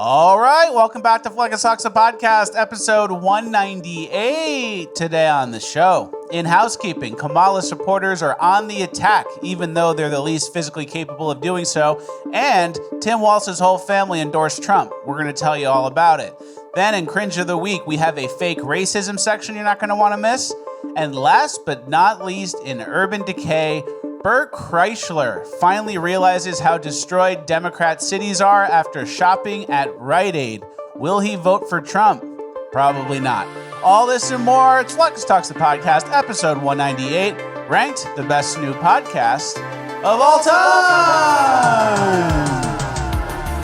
All right, welcome back to Fleck and Socks, the podcast, episode 198. Today on the show, in housekeeping, Kamala supporters are on the attack, even though they're the least physically capable of doing so, and Tim Walz's whole family endorsed Trump. We're going to tell you all about it. Then in Cringe of the Week, we have a fake racism section you're not going to want to miss. And last but not least, in Urban Decay, Bert Kreishcler finally realizes how destroyed Democrat cities are after shopping at Rite Aid. Will he vote for Trump? Probably not. All this and more, it's Flex Talks the Podcast, episode 198, ranked the best new podcast of all time!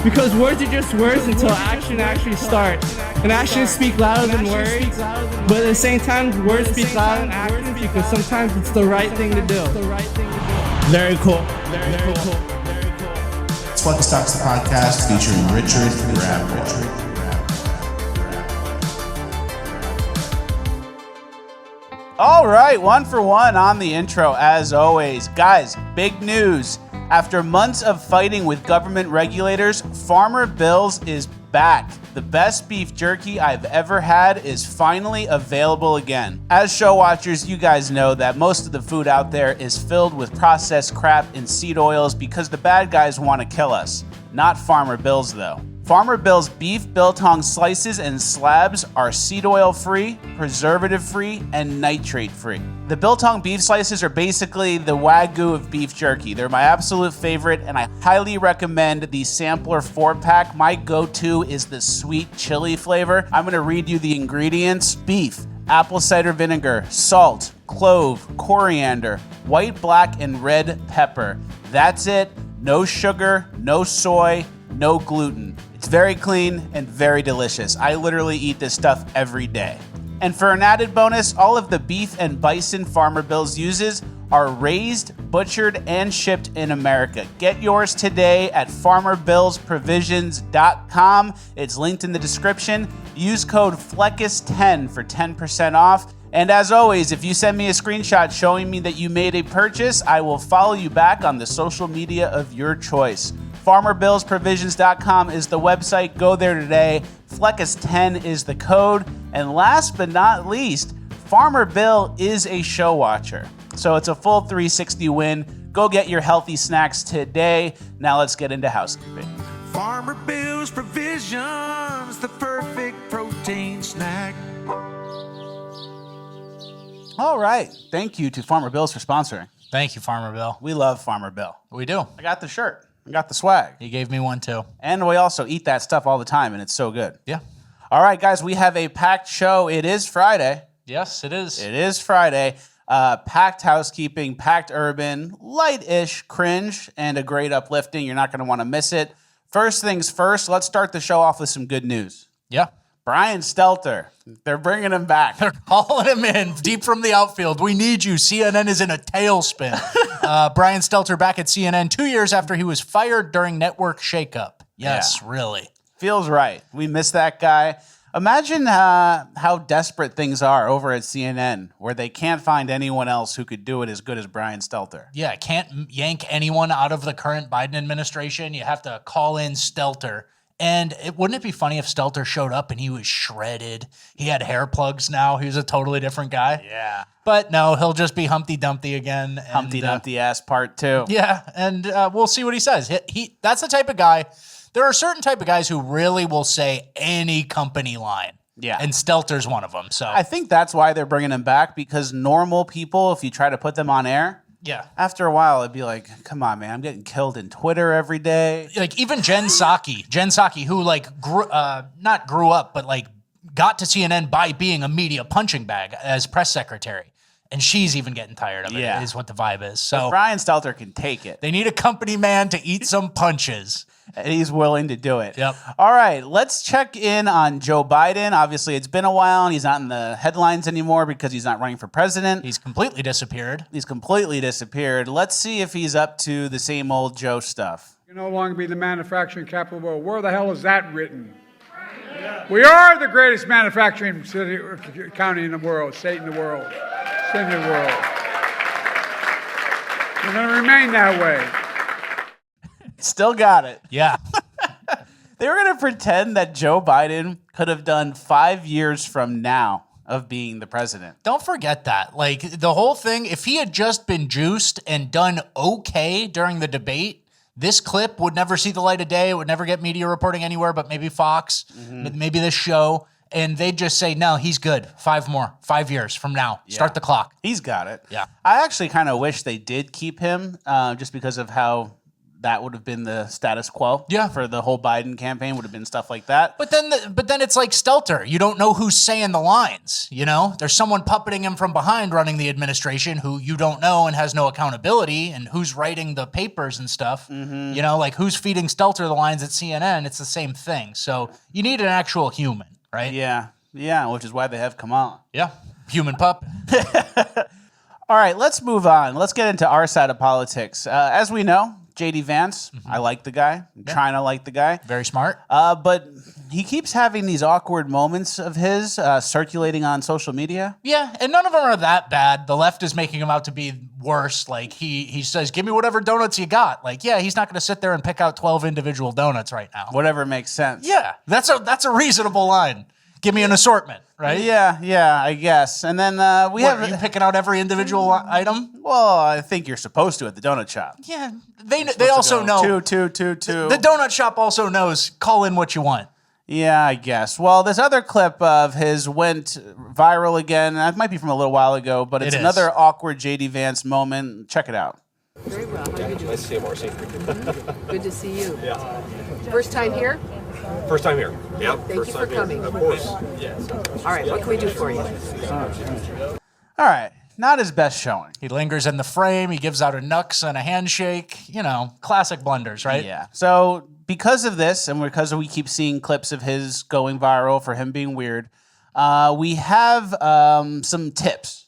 Because words are just words until action actually starts. And actions speak louder than words. But at the same time, words speak louder than actions because sometimes it's the right thing to do. Very cool. Very cool. It's Flex Talks the Podcast featuring Richard Grab. All right, one for one on the intro, as always. Guys, big news. After months of fighting with government regulators, Farmer Bill's is back. The best beef jerky I've ever had is finally available again. As show watchers, you guys know that most of the food out there is filled with processed crap and seed oils because the bad guys want to kill us. Not Farmer Bill's though. Farmer Bill's beef biltong slices and slabs are seed oil free, preservative free, and nitrate free. The biltong beef slices are basically the Wagyu of beef jerky. They're my absolute favorite, and I highly recommend the sampler 4-pack. My go-to is the sweet chili flavor. I'm gonna read you the ingredients. Beef, apple cider vinegar, salt, clove, coriander, white, black, and red pepper. That's it. No sugar, no soy, no gluten. It's very clean and very delicious. I literally eat this stuff every day. And for an added bonus, all of the beef and bison Farmer Bill's uses are raised, butchered, and shipped in America. Get yours today at farmerbillsprovisions.com. It's linked in the description. Use code FLECKUS10 for 10% off. And as always, if you send me a screenshot showing me that you made a purchase, I will follow you back on the social media of your choice. FarmerBillsProvisions.com is the website. Go there today. FLECKUS10 is the code. And last but not least, Farmer Bill is a show watcher. So it's a full 360 win. Go get your healthy snacks today. Now let's get into housekeeping. Farmer Bill's Provisions, the perfect protein snack. All right. Thank you to Farmer Bill's for sponsoring. Thank you, Farmer Bill. We love Farmer Bill. We do. I got the shirt. I got the swag. He gave me one too. And we also eat that stuff all the time, and it's so good. Yeah. All right, guys, we have a packed show. It is Friday. Yes, it is. It is Friday. Packed housekeeping, packed urban, light-ish cringe, and a great uplifting. You're not going to want to miss it. First things first, let's start the show off with some good news. Yeah. Brian Stelter, they're bringing him back. They're calling him in deep from the outfield. We need you. CNN is in a tailspin. Brian Stelter back at CNN 2 years after he was fired during network shakeup. Yes, yeah. Really. Feels right. We miss that guy. Imagine how desperate things are over at CNN, where they can't find anyone else who could do it as good as Brian Stelter. Yeah, can't yank anyone out of the current Biden administration. You have to call in Stelter. And wouldn't it be funny if Stelter showed up and he was shredded? He had hair plugs now. He was a totally different guy. Yeah. But no, he'll just be Humpty Dumpty again. Humpty Dumpty ass part 2. Yeah, and we'll see what he says. He that's the type of guy. There are certain type of guys who really will say any company line. Yeah. And Stelter's one of them. So I think that's why they're bringing him back, because normal people, if you try to put them on air, yeah, after a while, it'd be like, come on, man, I'm getting killed in Twitter every day. Like even Jen Psaki, who like not grew up, but like got to CNN by being a media punching bag as press secretary. And she's even getting tired of it, is what the vibe is. So but Brian Stelter can take it. They need a company man to eat some punches. And he's willing to do it. Yep. All right, let's check in on Joe Biden. Obviously, it's been a while, and he's not in the headlines anymore because he's not running for president. He's completely disappeared. Let's see if he's up to the same old Joe stuff. You can no longer be the manufacturing capital of the world. Where the hell is that written? Yeah. We are the greatest manufacturing city, county in the world, state in the world, city in the world. We're going to remain that way. Still got it. Yeah. They were going to pretend that Joe Biden could have done 5 years from now of being the president. Don't forget that. Like, the whole thing, if he had just been juiced and done okay during the debate, this clip would never see the light of day. It would never get media reporting anywhere but maybe Fox, maybe this show. And they'd just say, no, he's good. 5 years from now. Yeah. Start the clock. He's got it. Yeah. I actually kind of wish they did keep him just because of how that would have been the status quo. Yeah. For the whole Biden campaign would have been stuff like that. But then it's like Stelter. You don't know who's saying the lines, you know? There's someone puppeting him from behind running the administration who you don't know and has no accountability, and who's writing the papers and stuff. You know, like who's feeding Stelter the lines at CNN? It's the same thing. So you need an actual human, right? Yeah. Yeah, which is why they have Kamala. Yeah. Human pup. All right, let's move on. Let's get into our side of politics. As we know, JD Vance, I like the guy. I'm trying to like the guy. Very smart. But he keeps having these awkward moments of his circulating on social media. Yeah, and none of them are that bad. The left is making him out to be worse. Like, he says, give me whatever donuts you got. Like, yeah, he's not going to sit there and pick out 12 individual donuts right now. Whatever makes sense. Yeah, that's a reasonable line. Give me an assortment, right? Yeah, I guess. And then we What, have... are you picking out every individual item? Well, I think you're supposed to at the donut shop. Yeah, they also know. Two. The donut shop also knows, call in what you want. Yeah, I guess. Well, this other clip of his went viral again. That might be from a little while ago, but it's another awkward JD Vance moment. Check it out. Very well. How are you doing? Nice to see you, Marcy. Good to see you. Yeah. First time here? First time here. Yep. Thank you for coming. Of course. All right, what can we do for you? All right. Not his best showing. He lingers in the frame. He gives out a nux and a handshake. You know, classic blunders, right? Yeah. So because of this, and because we keep seeing clips of his going viral for him being weird, we have some tips.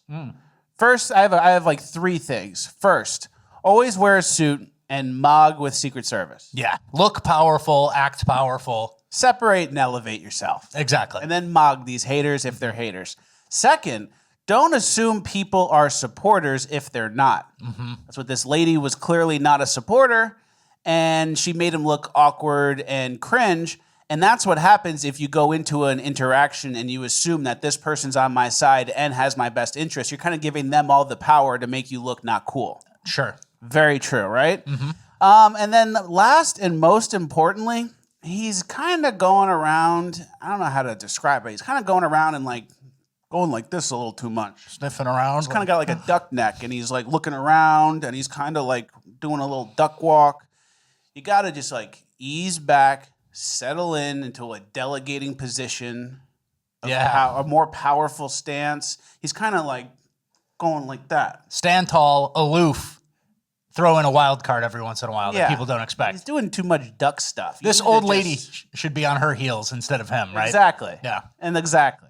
First, I have like 3 things. First, always wear a suit and mog with Secret Service. Yeah. Look powerful, act powerful. Separate and elevate yourself. Exactly. And then mog these haters if they're haters. Second, don't assume people are supporters if they're not. That's what this lady was clearly not a supporter, and she made him look awkward and cringe. And that's what happens if you go into an interaction and you assume that this person's on my side and has my best interest. You're kind of giving them all the power to make you look not cool. Sure. Very true, right? And then last and most importantly, he's kind of going around, I don't know how to describe it. He's kind of going around and like going like this a little too much. Sniffing around. He's kind of got like a duck neck and he's like looking around and he's kind of like doing a little duck walk. You got to just like ease back, settle in into a delegating position, a more powerful stance. He's kind of like going like that. Stand tall, aloof, throw in a wild card every once in a while that people don't expect. He's doing too much duck stuff. This old lady should be on her heels instead of him, right? Exactly. Yeah. And exactly.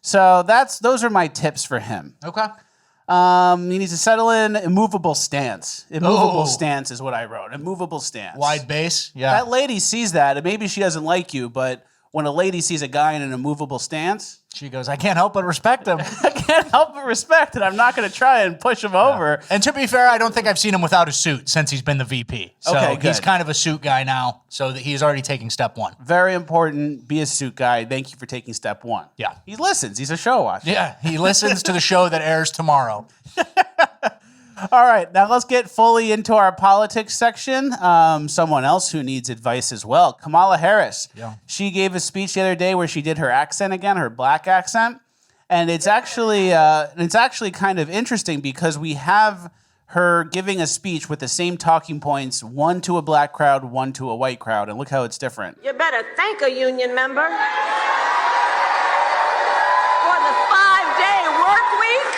So those are my tips for him. Okay. He needs to settle in. Immovable stance. Immovable stance is what I wrote. Immovable stance. Wide base. Yeah. That lady sees that, and maybe she doesn't like you, but when a lady sees a guy in an immovable stance, she goes, I can't help but respect him. I can't help but respect it. I'm not going to try and push him over. And to be fair, I don't think I've seen him without a suit since he's been the VP. So he's kind of a suit guy now, so that he's already taking step 1. Very important. Be a suit guy. Thank you for taking step 1. Yeah. He listens. He's a show watcher. Yeah, he listens to the show that airs tomorrow. All right, now let's get fully into our politics section. Someone else who needs advice as well, Kamala Harris. Yeah. She gave a speech the other day where she did her accent again, her black accent. And it's actually kind of interesting because we have her giving a speech with the same talking points, one to a black crowd, one to a white crowd. And look how it's different. You better thank a union member for the 5-day work week.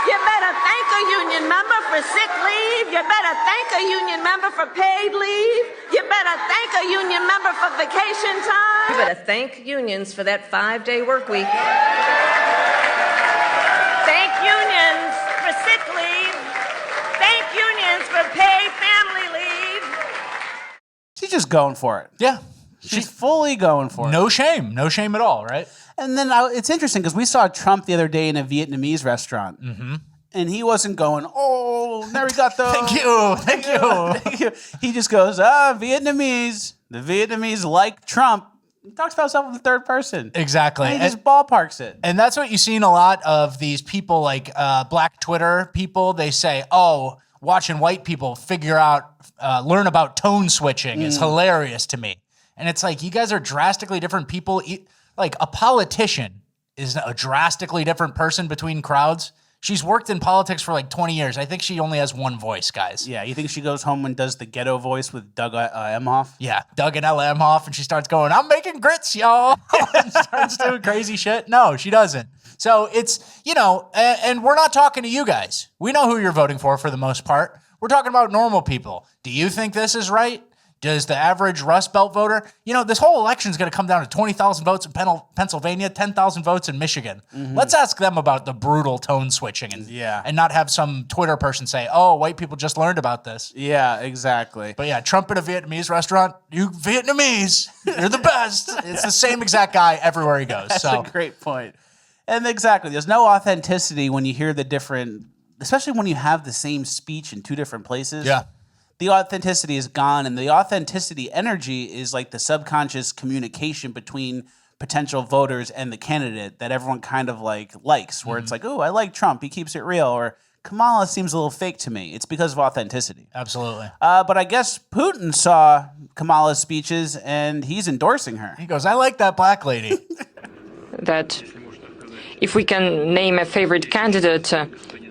You better thank a union member for sick leave. You better thank a union member for paid leave. You better thank a union member for vacation time. You better thank unions for that 5-day work week. Thank unions for sick leave. Thank unions for paid family leave. She's just going for it. Yeah. She's fully going for it. No shame. No shame at all, right? And then it's interesting because we saw Trump the other day in a Vietnamese restaurant. And he wasn't going, oh, Arigato. Thank you. Thank you. He just goes, Vietnamese. The Vietnamese like Trump. He talks about himself in the third person. Exactly. And he just ballparks it. And that's what you see in a lot of these people, like black Twitter people. They say, oh, watching white people learn about tone switching is hilarious to me. And it's like, you guys are drastically different people. Like a politician is a drastically different person between crowds. She's worked in politics for like 20 years. I think she only has one voice, guys. Yeah, you think she goes home and does the ghetto voice with Doug Emhoff? Yeah, Doug and Ella Emhoff, and she starts going, I'm making grits, y'all, and starts doing crazy shit. No, she doesn't. So it's, and we're not talking to you guys. We know who you're voting for the most part. We're talking about normal people. Do you think this is right? Does the average Rust Belt voter, this whole election is going to come down to 20,000 votes in Pennsylvania, 10,000 votes in Michigan. Let's ask them about the brutal tone switching and not have some Twitter person say, oh, white people just learned about this. Yeah, exactly. But yeah, Trump at a Vietnamese restaurant, you Vietnamese, you're the best. It's the same exact guy everywhere he goes. That's a great point. And exactly, there's no authenticity when you hear the different, especially when you have the same speech in two different places. Yeah. The authenticity is gone, and the authenticity energy is like the subconscious communication between potential voters and the candidate that everyone kind of likes, where it's like, oh, I like Trump, he keeps it real, or Kamala seems a little fake to me. It's because of authenticity. Absolutely. But I guess Putin saw Kamala's speeches, and he's endorsing her. He goes, I like that black lady. That if we can name a favorite candidate,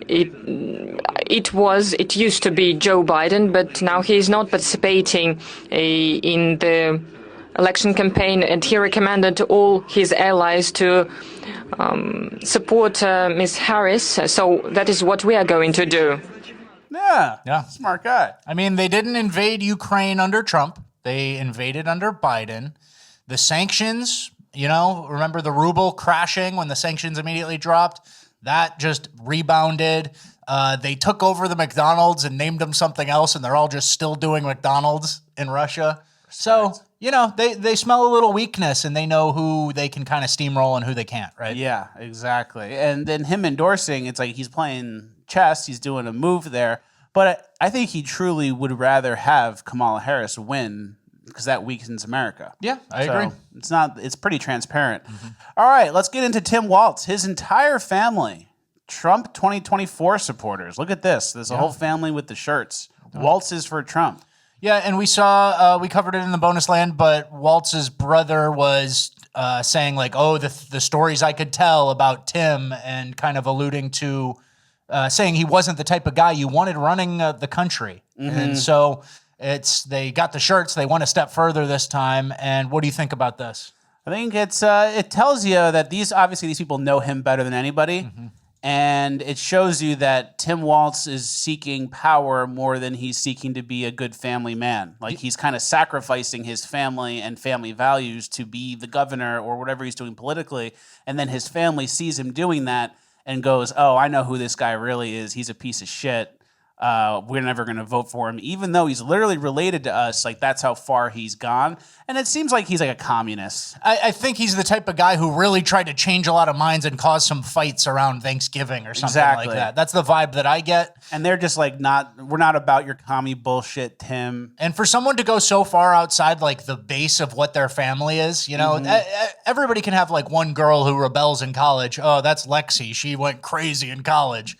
it used to be Joe Biden, but now he is not participating in the election campaign, and he recommended all his allies to support Ms. Harris. So that is what we are going to do. Yeah. Smart guy. I mean, they didn't invade Ukraine under Trump. They invaded under Biden. The sanctions, remember the ruble crashing when the sanctions immediately dropped? That just rebounded. They took over the McDonald's and named them something else, and they're all just still doing McDonald's in Russia. So, they smell a little weakness, and they know who they can kind of steamroll and who they can't, right? Yeah, exactly. And then him endorsing, it's like he's playing chess. He's doing a move there. But I think he truly would rather have Kamala Harris win because that weakens America. Yeah, I agree. It's pretty transparent. All right, let's get into Tim Walz. His entire family, Trump 2024 supporters. Look at this. There's a whole family with the shirts. Walz is for Trump. Yeah, and we saw, we covered it in the bonus land, but Waltz's brother was saying like, oh, the stories I could tell about Tim, and kind of alluding to saying he wasn't the type of guy you wanted running the country. And so they got the shirts. They went a step further this time. And what do you think about this? I think it tells you that these people know him better than anybody. And it shows you that Tim Walz is seeking power more than he's seeking to be a good family man. Like he's kind of sacrificing his family and family values to be the governor or whatever he's doing politically. And then his family sees him doing that and goes, oh, I know who this guy really is. He's a piece of shit. We're never going to vote for him, even though he's literally related to us. Like that's how far he's gone. And it seems like he's like a communist. I think he's the type of guy who really tried to change a lot of minds and cause some fights around Thanksgiving or something like that. That's the vibe that I get. And they're just like, we're not about your commie bullshit, Tim. And for someone to go so far outside like the base of what their family is, everybody can have like one girl who rebels in college. Oh, that's Lexi. She went crazy in college.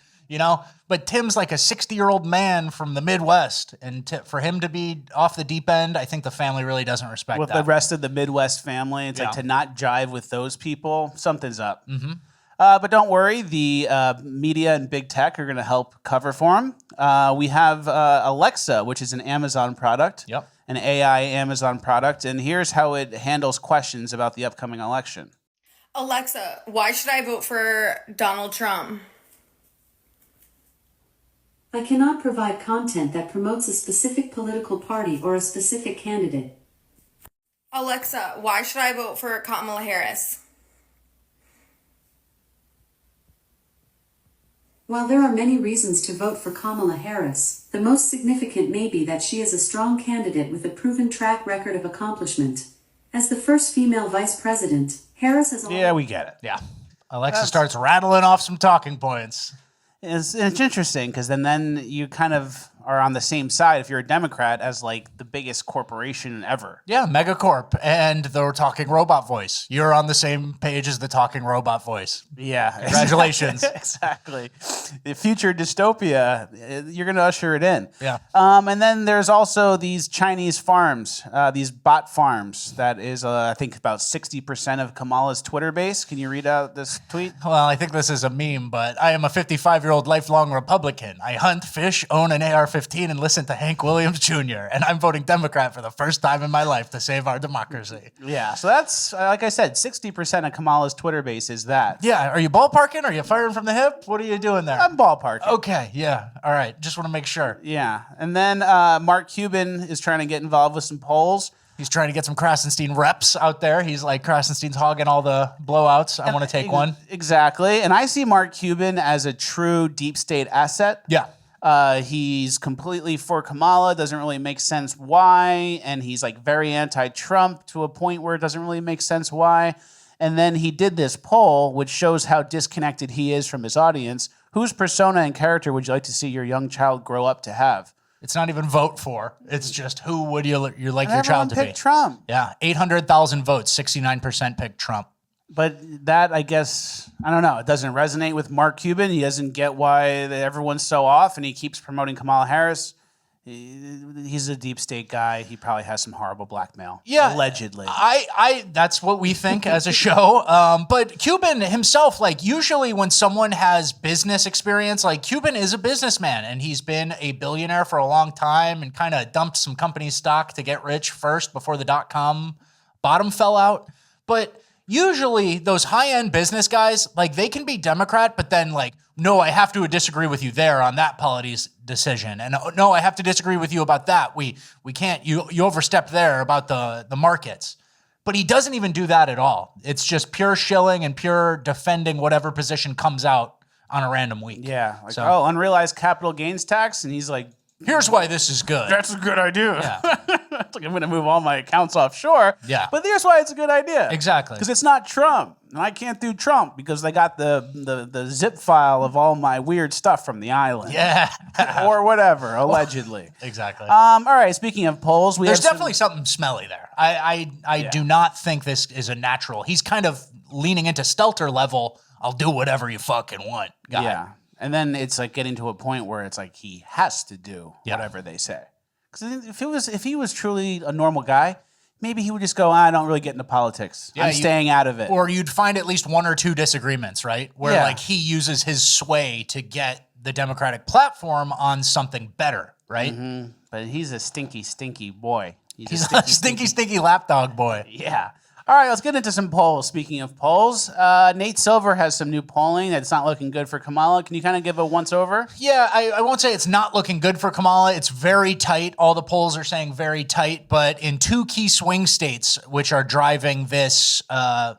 But Tim's like a 60-year-old man from the Midwest, and for him to be off the deep end, I think the family really doesn't respect with that. The rest of the Midwest family, it's like to not jive with those people, something's up. But don't worry, the media and big tech are going to help cover for him. We have Alexa, which is an Amazon product, an AI Amazon product, and here's how it handles questions about the upcoming election. Alexa, why should I vote for Donald Trump? I cannot provide content that promotes a specific political party or a specific candidate. Alexa, why should I vote for Kamala Harris? While there are many reasons to vote for Kamala Harris, the most significant may be that she is a strong candidate with a proven track record of accomplishment. As the first female vice president, Harris has... Yeah, we get it. Yeah. Alexa starts rattling off some talking points. It's interesting because then you kind of are on the same side if you're a Democrat as like the biggest corporation ever. Yeah, megacorp, and the talking robot voice. You're on the same page as the talking robot voice. Yeah. Congratulations. Exactly. The future dystopia, you're going to usher it in. Yeah. And then there's also these Chinese farms, these bot farms. That is, I think, about 60% of Kamala's Twitter base. Can you read out this tweet? Well, I think this is a meme, but I am a 55-year-old lifelong Republican. I hunt, fish, own an AR-15, and listen to Hank Williams Jr., and I'm voting Democrat for the first time in my life to save our democracy. Yeah, so that's, like I said, 60% of Kamala's Twitter base is that. Yeah, are you ballparking? Are you firing from the hip? What are you doing there? I'm ballparking. Okay, yeah, all right. Just want to make sure. Yeah, and then Mark Cuban is trying to get involved with some polls. He's trying to get some Krasenstein reps out there. He's like, Krasenstein's hogging all the blowouts. I want to take one. Exactly, and I see Mark Cuban as a true deep state asset. Yeah. He's completely for Kamala, doesn't really make sense why, and he's like very anti-Trump to a point where it doesn't really make sense why. And then he did this poll, which shows how disconnected he is from his audience. Whose persona and character would you like to see your young child grow up to have? It's not even vote for. It's just who would you like your child to be? Pick Trump. Yeah, 800,000 votes, 69% picked Trump. But that, I guess, I don't know. It doesn't resonate with Mark Cuban. He doesn't get why everyone's so off, and he keeps promoting Kamala Harris. He's a deep state guy. He probably has some horrible blackmail. Yeah, allegedly. That's what we think as a show. But Cuban himself, like usually when someone has business experience, like Cuban is a businessman, and he's been a billionaire for a long time, and kind of dumped some company stock to get rich first before the .com bottom fell out. But usually those high-end business guys, like they can be Democrat, but then like, no, I have to disagree with you there on that policy decision. And no, I have to disagree with you about that. We can't, you overstep there about the markets. But he doesn't even do that at all. It's just pure shilling and pure defending whatever position comes out on a random week. Yeah. Like, oh, unrealized capital gains tax. And he's like, here's why this is good. That's a good idea. Yeah. It's like I'm going to move all my accounts offshore. Yeah. But here's why it's a good idea. Exactly. Because it's not Trump. And I can't do Trump because they got the zip file of all my weird stuff from the island. Yeah. Or whatever, allegedly. Exactly. All right, speaking of polls, there's definitely something smelly there. I do not think this is a natural. He's kind of leaning into Stelter level, I'll do whatever you fucking want guy. Yeah. And then it's like getting to a point where it's like he has to do whatever they say. Because if he was truly a normal guy, maybe he would just go, I don't really get into politics. I'm staying out of it. Or you'd find at least one or two disagreements, right? Where like he uses his sway to get the Democratic platform on something better, right? Mm-hmm. But he's a stinky, stinky boy. He's a stinky lapdog boy. Yeah. All right, let's get into some polls. Speaking of polls, Nate Silver has some new polling that's not looking good for Kamala. Can you kind of give a once-over? Yeah, I won't say it's not looking good for Kamala. It's very tight. All the polls are saying very tight. But in two key swing states, which are driving this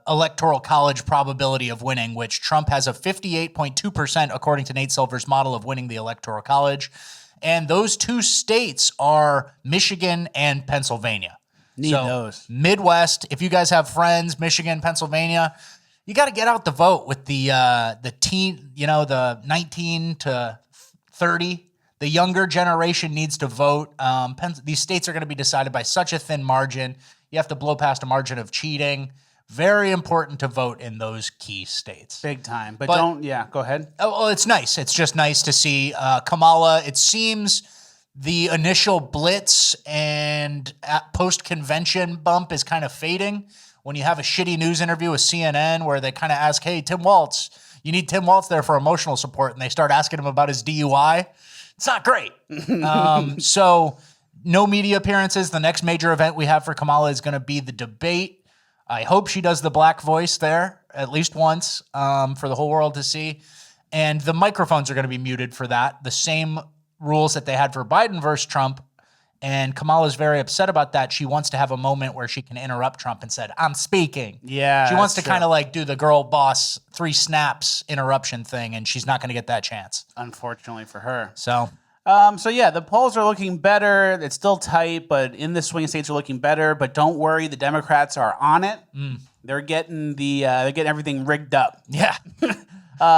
electoral college probability of winning, which Trump has a 58.2% according to Nate Silver's model of winning the electoral college. And those two states are Michigan and Pennsylvania. Need those. Midwest, if you guys have friends, Michigan, Pennsylvania, you got to get out the vote with the teen, the 19 to 30. The younger generation needs to vote. These states are going to be decided by such a thin margin. You have to blow past a margin of cheating. Very important to vote in those key states. Big time. But don't, go ahead. Oh, well, it's nice. It's just nice to see Kamala. It seems the initial blitz and post-convention bump is kind of fading. When you have a shitty news interview with CNN where they kind of ask, hey, Tim Walz, you need Tim Walz there for emotional support, and they start asking him about his DUI. It's not great. So no media appearances. The next major event we have for Kamala is going to be the debate. I hope she does the black voice there at least once for the whole world to see. And the microphones are going to be muted for that. The same rules that they had for Biden versus Trump. And Kamala's very upset about that. She wants to have a moment where she can interrupt Trump and said, I'm speaking. Yeah. She wants to kind of like do the girl boss 3 snaps interruption thing, and she's not going to get that chance. Unfortunately for her. So the polls are looking better. It's still tight, but in the swing states are looking better. But don't worry, the Democrats are on it. They're getting everything rigged up. Yeah.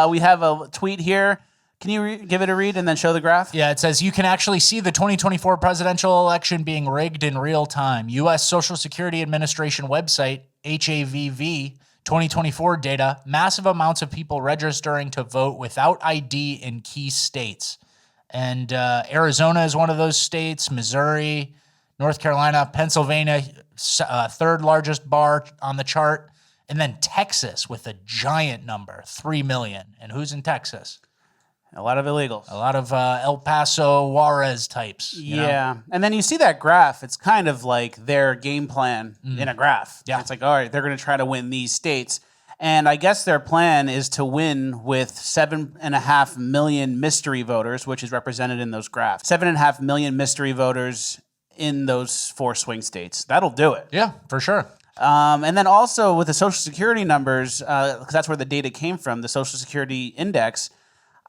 We have a tweet here. Can you give it a read and then show the graph? Yeah, it says you can actually see the 2024 presidential election being rigged in real time. U.S. Social Security Administration website, HAVV, 2024 data, massive amounts of people registering to vote without ID in key states. And Arizona is one of those states, Missouri, North Carolina, Pennsylvania, third largest bar on the chart. And then Texas with a giant number, 3 million. And who's in Texas? A lot of illegals. A lot of El Paso, Juarez types. Yeah. And then you see that graph. It's kind of like their game plan in a graph. Yeah. It's like, all right, they're going to try to win these states. And I guess their plan is to win with 7.5 million mystery voters, which is represented in those graphs. 7.5 million mystery voters in those 4 swing states. That'll do it. Yeah, for sure. And then also with the Social Security numbers, because that's where the data came from, the Social Security Index,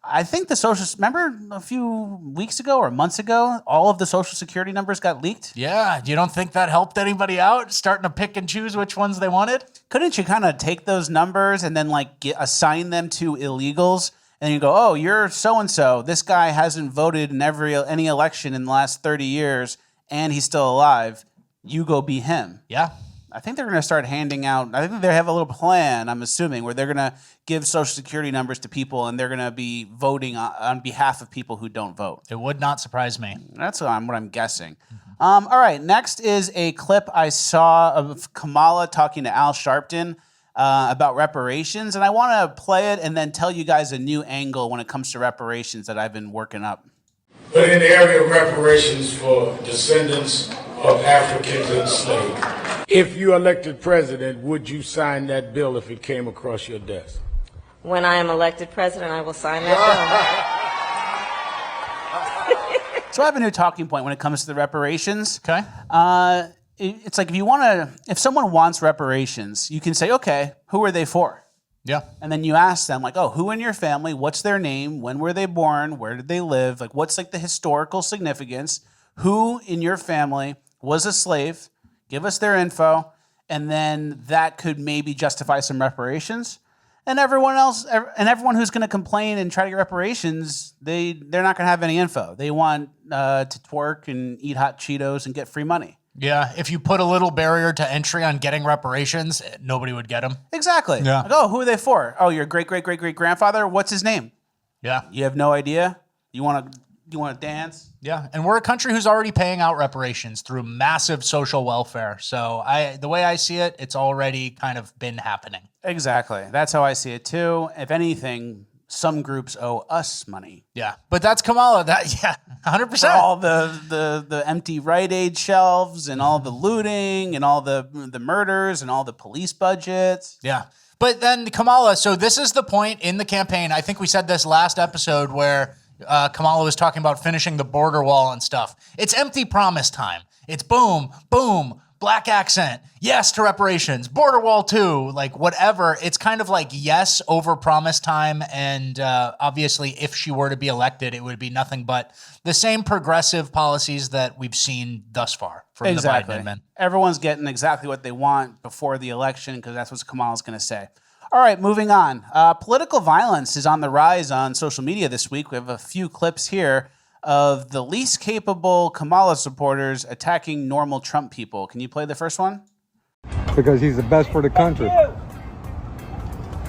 I think remember a few weeks ago or months ago, all of the Social Security numbers got leaked? Yeah. You don't think that helped anybody out, starting to pick and choose which ones they wanted? Couldn't you kind of take those numbers and then assign them to illegals? And you go, oh, you're so-and-so. This guy hasn't voted in any election in the last 30 years, and he's still alive. You go be him. Yeah. I think they're going to start handing out, I think they have a little plan, I'm assuming, where they're going to give Social Security numbers to people and they're going to be voting on behalf of people who don't vote. It would not surprise me. That's what I'm guessing. All right, next is a clip I saw of Kamala talking to Al Sharpton about reparations, and I want to play it and then tell you guys a new angle when it comes to reparations that I've been working up. But in the area of reparations for descendants of Africans enslaved, if you elected president, would you sign that bill if it came across your desk? When I am elected president, I will sign that So I have a new talking point when it comes to the reparations. Okay. It's like if someone wants reparations, you can say, okay, who are they for? Yeah. And then you ask them, like, oh, who in your family? What's their name? When were they born? Where did they live? Like, what's like the historical significance? Who in your family was a slave? Give us their info. And then that could maybe justify some reparations. And everyone who's going to complain and try to get reparations, they're not going to have any info. They want to twerk and eat hot Cheetos and get free money. Yeah, if you put a little barrier to entry on getting reparations, nobody would get them. Exactly. Yeah. Like, oh, who are they for? Oh, your great-great-great-great-grandfather? What's his name? Yeah. You have no idea? You want to dance? Yeah, and we're a country who's already paying out reparations through massive social welfare. So the way I see it, it's already kind of been happening. Exactly. That's how I see it too. If anything, some groups owe us money. Yeah, but that's Kamala. 100%. For all the empty Rite Aid shelves and all the looting and all the murders and all the police budgets. Yeah. But then Kamala, so this is the point in the campaign. I think we said this last episode where Kamala was talking about finishing the border wall and stuff. It's empty promise time. It's boom, boom, black accent, yes to reparations, border wall too, like whatever. It's kind of like yes over promise time. And obviously, if she were to be elected, it would be nothing but the same progressive policies that we've seen thus far from the Biden admin. Everyone's getting exactly what they want before the election because that's what Kamala's going to say. All right, moving on. Political violence is on the rise on social media this week. We have a few clips here of the least capable Kamala supporters attacking normal Trump people. Can you play the first one? Because he's the best for the country.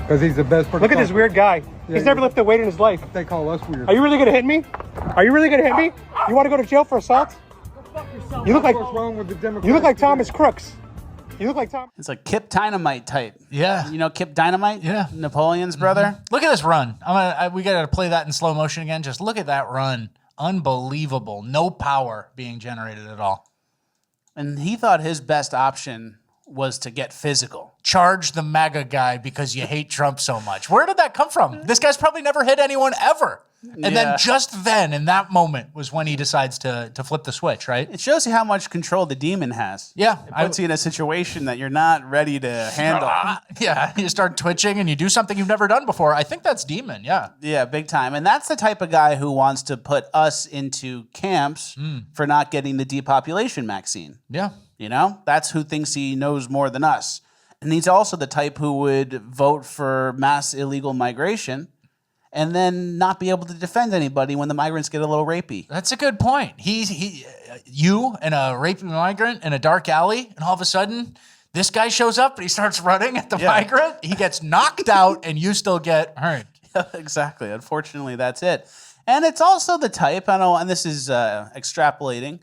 Because he's the best for the country. Look at this weird guy. He's never lifted a weight in his life. They call us weird. Are you really going to hit me? Are you really going to hit me? You want to go to jail for assault? You look like What's wrong with the Democrats? You look like Thomas Crooks. You look like Tom. It's like Kip Dynamite type. Yeah. You know Kip Dynamite? Yeah. Napoleon's brother? Look at this run. We got to play that in slow motion again. Just look at that run. Unbelievable. No power being generated at all. And he thought his best option was to get physical. Charge the MAGA guy because you hate Trump so much. Where did that come from? This guy's probably never hit anyone ever. And then just then, in that moment, was when he decides to flip the switch, right? It shows you how much control the demon has. Yeah. It puts you in a situation that you're not ready to handle. Yeah, you start twitching and you do something you've never done before. I think that's demon, yeah. Yeah, big time. And that's the type of guy who wants to put us into camps for not getting the depopulation vaccine. Yeah. You know, that's who thinks he knows more than us. And he's also the type who would vote for mass illegal migration and then not be able to defend anybody when the migrants get a little rapey. That's a good point. You and a rapey migrant in a dark alley, and all of a sudden, this guy shows up and he starts running at the migrant. He gets knocked out, and you still get hurt. Yeah, exactly. Unfortunately, that's it. And it's also the type, I know, and this is extrapolating,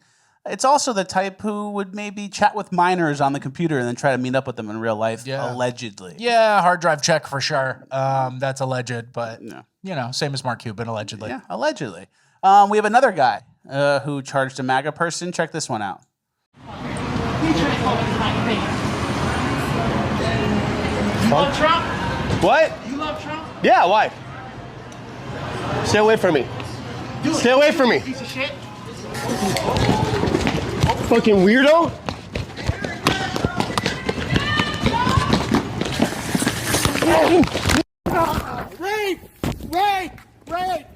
it's also the type who would maybe chat with minors on the computer and then try to meet up with them in real life, allegedly. Yeah, hard drive check for sure. That's alleged, but, same as Mark Cuban, allegedly. Yeah, allegedly. We have another guy who charged a MAGA person. Check this one out. You love Trump? What? You love Trump? Yeah, why? Stay away from me. Stay away from me. Piece of shit. Fucking weirdo. Rape! Rape! Rape!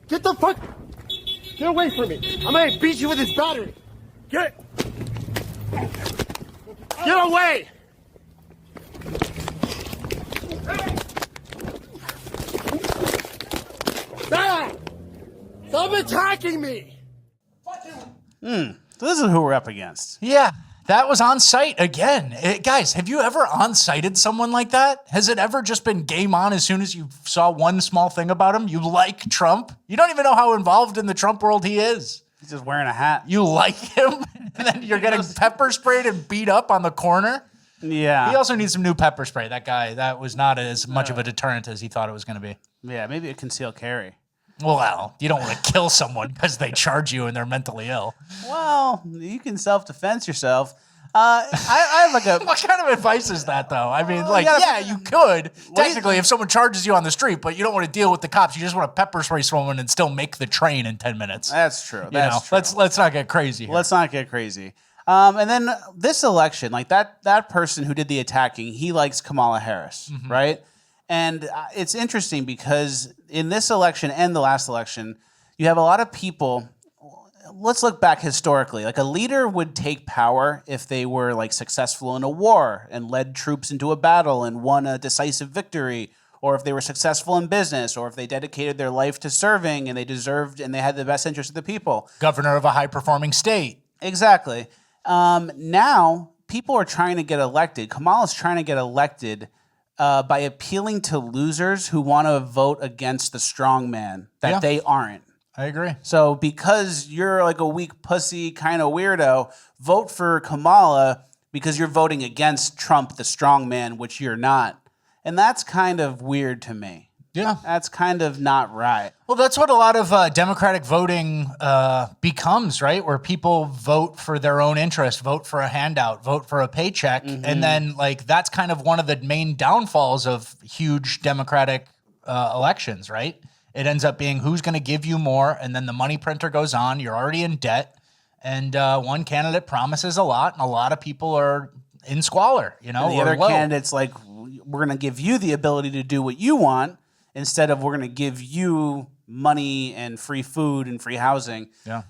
Get the fuck. Get away from me. I'm gonna beat you with this battery. Get away. Ah! Stop attacking me! So this is who we're up against. Yeah, that was on site again. Guys, have you ever on-sited someone like that? Has it ever just been game on as soon as you saw one small thing about him? You like Trump? You don't even know how involved in the Trump world he is. He's just wearing a hat. You like him? And then you're getting pepper sprayed and beat up on the corner? Yeah. He also needs some new pepper spray. That guy, that was not as much of a deterrent as he thought it was going to be. Yeah, maybe a concealed carry. Well, you don't want to kill someone because they charge you and they're mentally ill. Well, you can self-defense yourself. I have like a... What kind of advice is that, though? I mean, you could, technically, if someone charges you on the street, but you don't want to deal with the cops. You just want to pepper spray someone and still make the train in 10 minutes. That's true. Let's not get crazy here. Let's not get crazy. And then this election, like that person who did the attacking, he likes Kamala Harris, right? And it's interesting because in this election and the last election, you have a lot of people. Let's look back historically. Like a leader would take power if they were like successful in a war and led troops into a battle and won a decisive victory, or if they were successful in business, or if they dedicated their life to serving and they deserved and they had the best interest of the people. Governor of a high-performing state. Exactly. Now people are trying to get elected. Kamala's trying to get elected by appealing to losers who want to vote against the strong man that they aren't. I agree. So because you're like a weak pussy kind of weirdo, vote for Kamala because you're voting against Trump, the strong man, which you're not. And that's kind of weird to me. Yeah. That's kind of not right. Well, that's what a lot of Democratic voting becomes, right? Where people vote for their own interest, vote for a handout, vote for a paycheck. And then that's kind of one of the main downfalls of huge Democratic elections, right? It ends up being who's going to give you more, and then the money printer goes on. You're already in debt, and one candidate promises a lot, and a lot of people are in squalor, And the other candidate's like, we're going to give you the ability to do what you want, instead of we're going to give you money and free food and free housing. Yeah.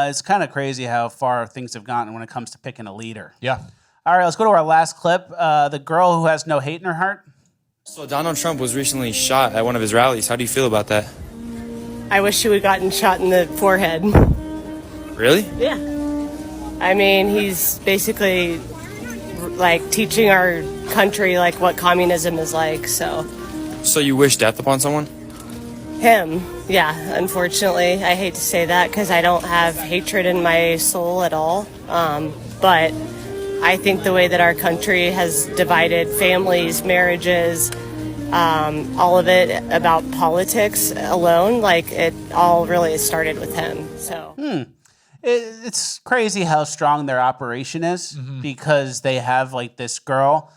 It's kind of crazy how far things have gotten when it comes to picking a leader. Yeah. All right, let's go to our last clip. The girl who has no hate in her heart. So Donald Trump was recently shot at one of his rallies. How do you feel about that? I wish he would have gotten shot in the forehead. Really? Yeah. I mean, he's basically like teaching our country like what communism is like, so. So you wish death upon someone? Him, yeah, unfortunately. I hate to say that because I don't have hatred in my soul at all. But I think the way that our country has divided families, marriages, all of it about politics alone, like it all really started with him. So It's crazy how strong their operation is because they have like this girl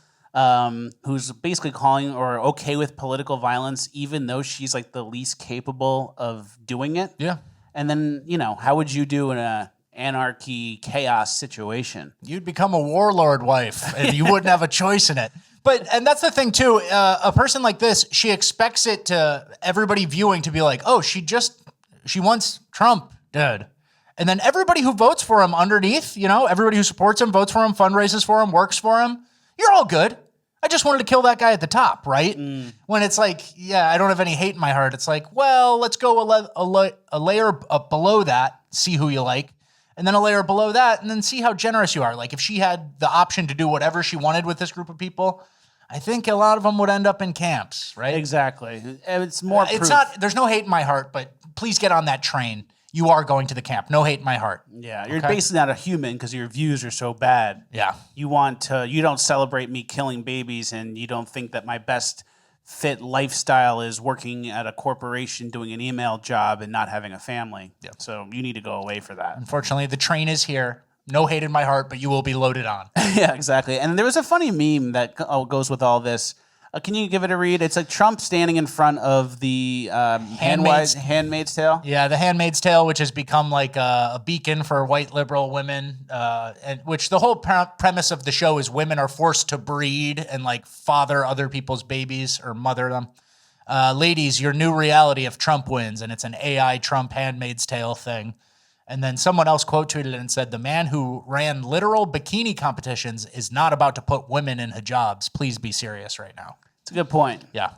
who's basically calling or okay with political violence, even though she's like the least capable of doing it. Yeah. And then, how would you do in a anarchy, chaos situation? You'd become a warlord wife, and you wouldn't have a choice in it. And that's the thing, too. A person like this, she expects it to everybody viewing to be like, oh, she wants Trump dead. And then everybody who votes for him underneath, everybody who supports him, votes for him, fundraises for him, works for him, you're all good. I just wanted to kill that guy at the top, right? When it's like, yeah, I don't have any hate in my heart. It's like, well, let's go a layer up below that, see who you like, and then a layer below that, and then see how generous you are. Like if she had the option to do whatever she wanted with this group of people, I think a lot of them would end up in camps, right? Exactly. It's more proof. It's not, there's no hate in my heart, but please get on that train. You are going to the camp. No hate in my heart. Yeah, you're basically not a human because your views are so bad. Yeah. You don't celebrate me killing babies, and you don't think that my best fit lifestyle is working at a corporation doing an email job and not having a family. Yeah. So you need to go away for that. Unfortunately, the train is here. No hate in my heart, but you will be loaded on. Yeah, exactly. And there was a funny meme that goes with all this. Can you give it a read? It's like Trump standing in front of the Handmaid's Tale. Yeah, the Handmaid's Tale, which has become like a beacon for white liberal women, and which the whole premise of the show is women are forced to breed and like father other people's babies or mother them. Ladies, your new reality if Trump wins, and it's an AI Trump Handmaid's Tale thing. And then someone else quote tweeted it and said, the man who ran literal bikini competitions is not about to put women in hijabs. Please be serious right now. It's a good point. Yeah.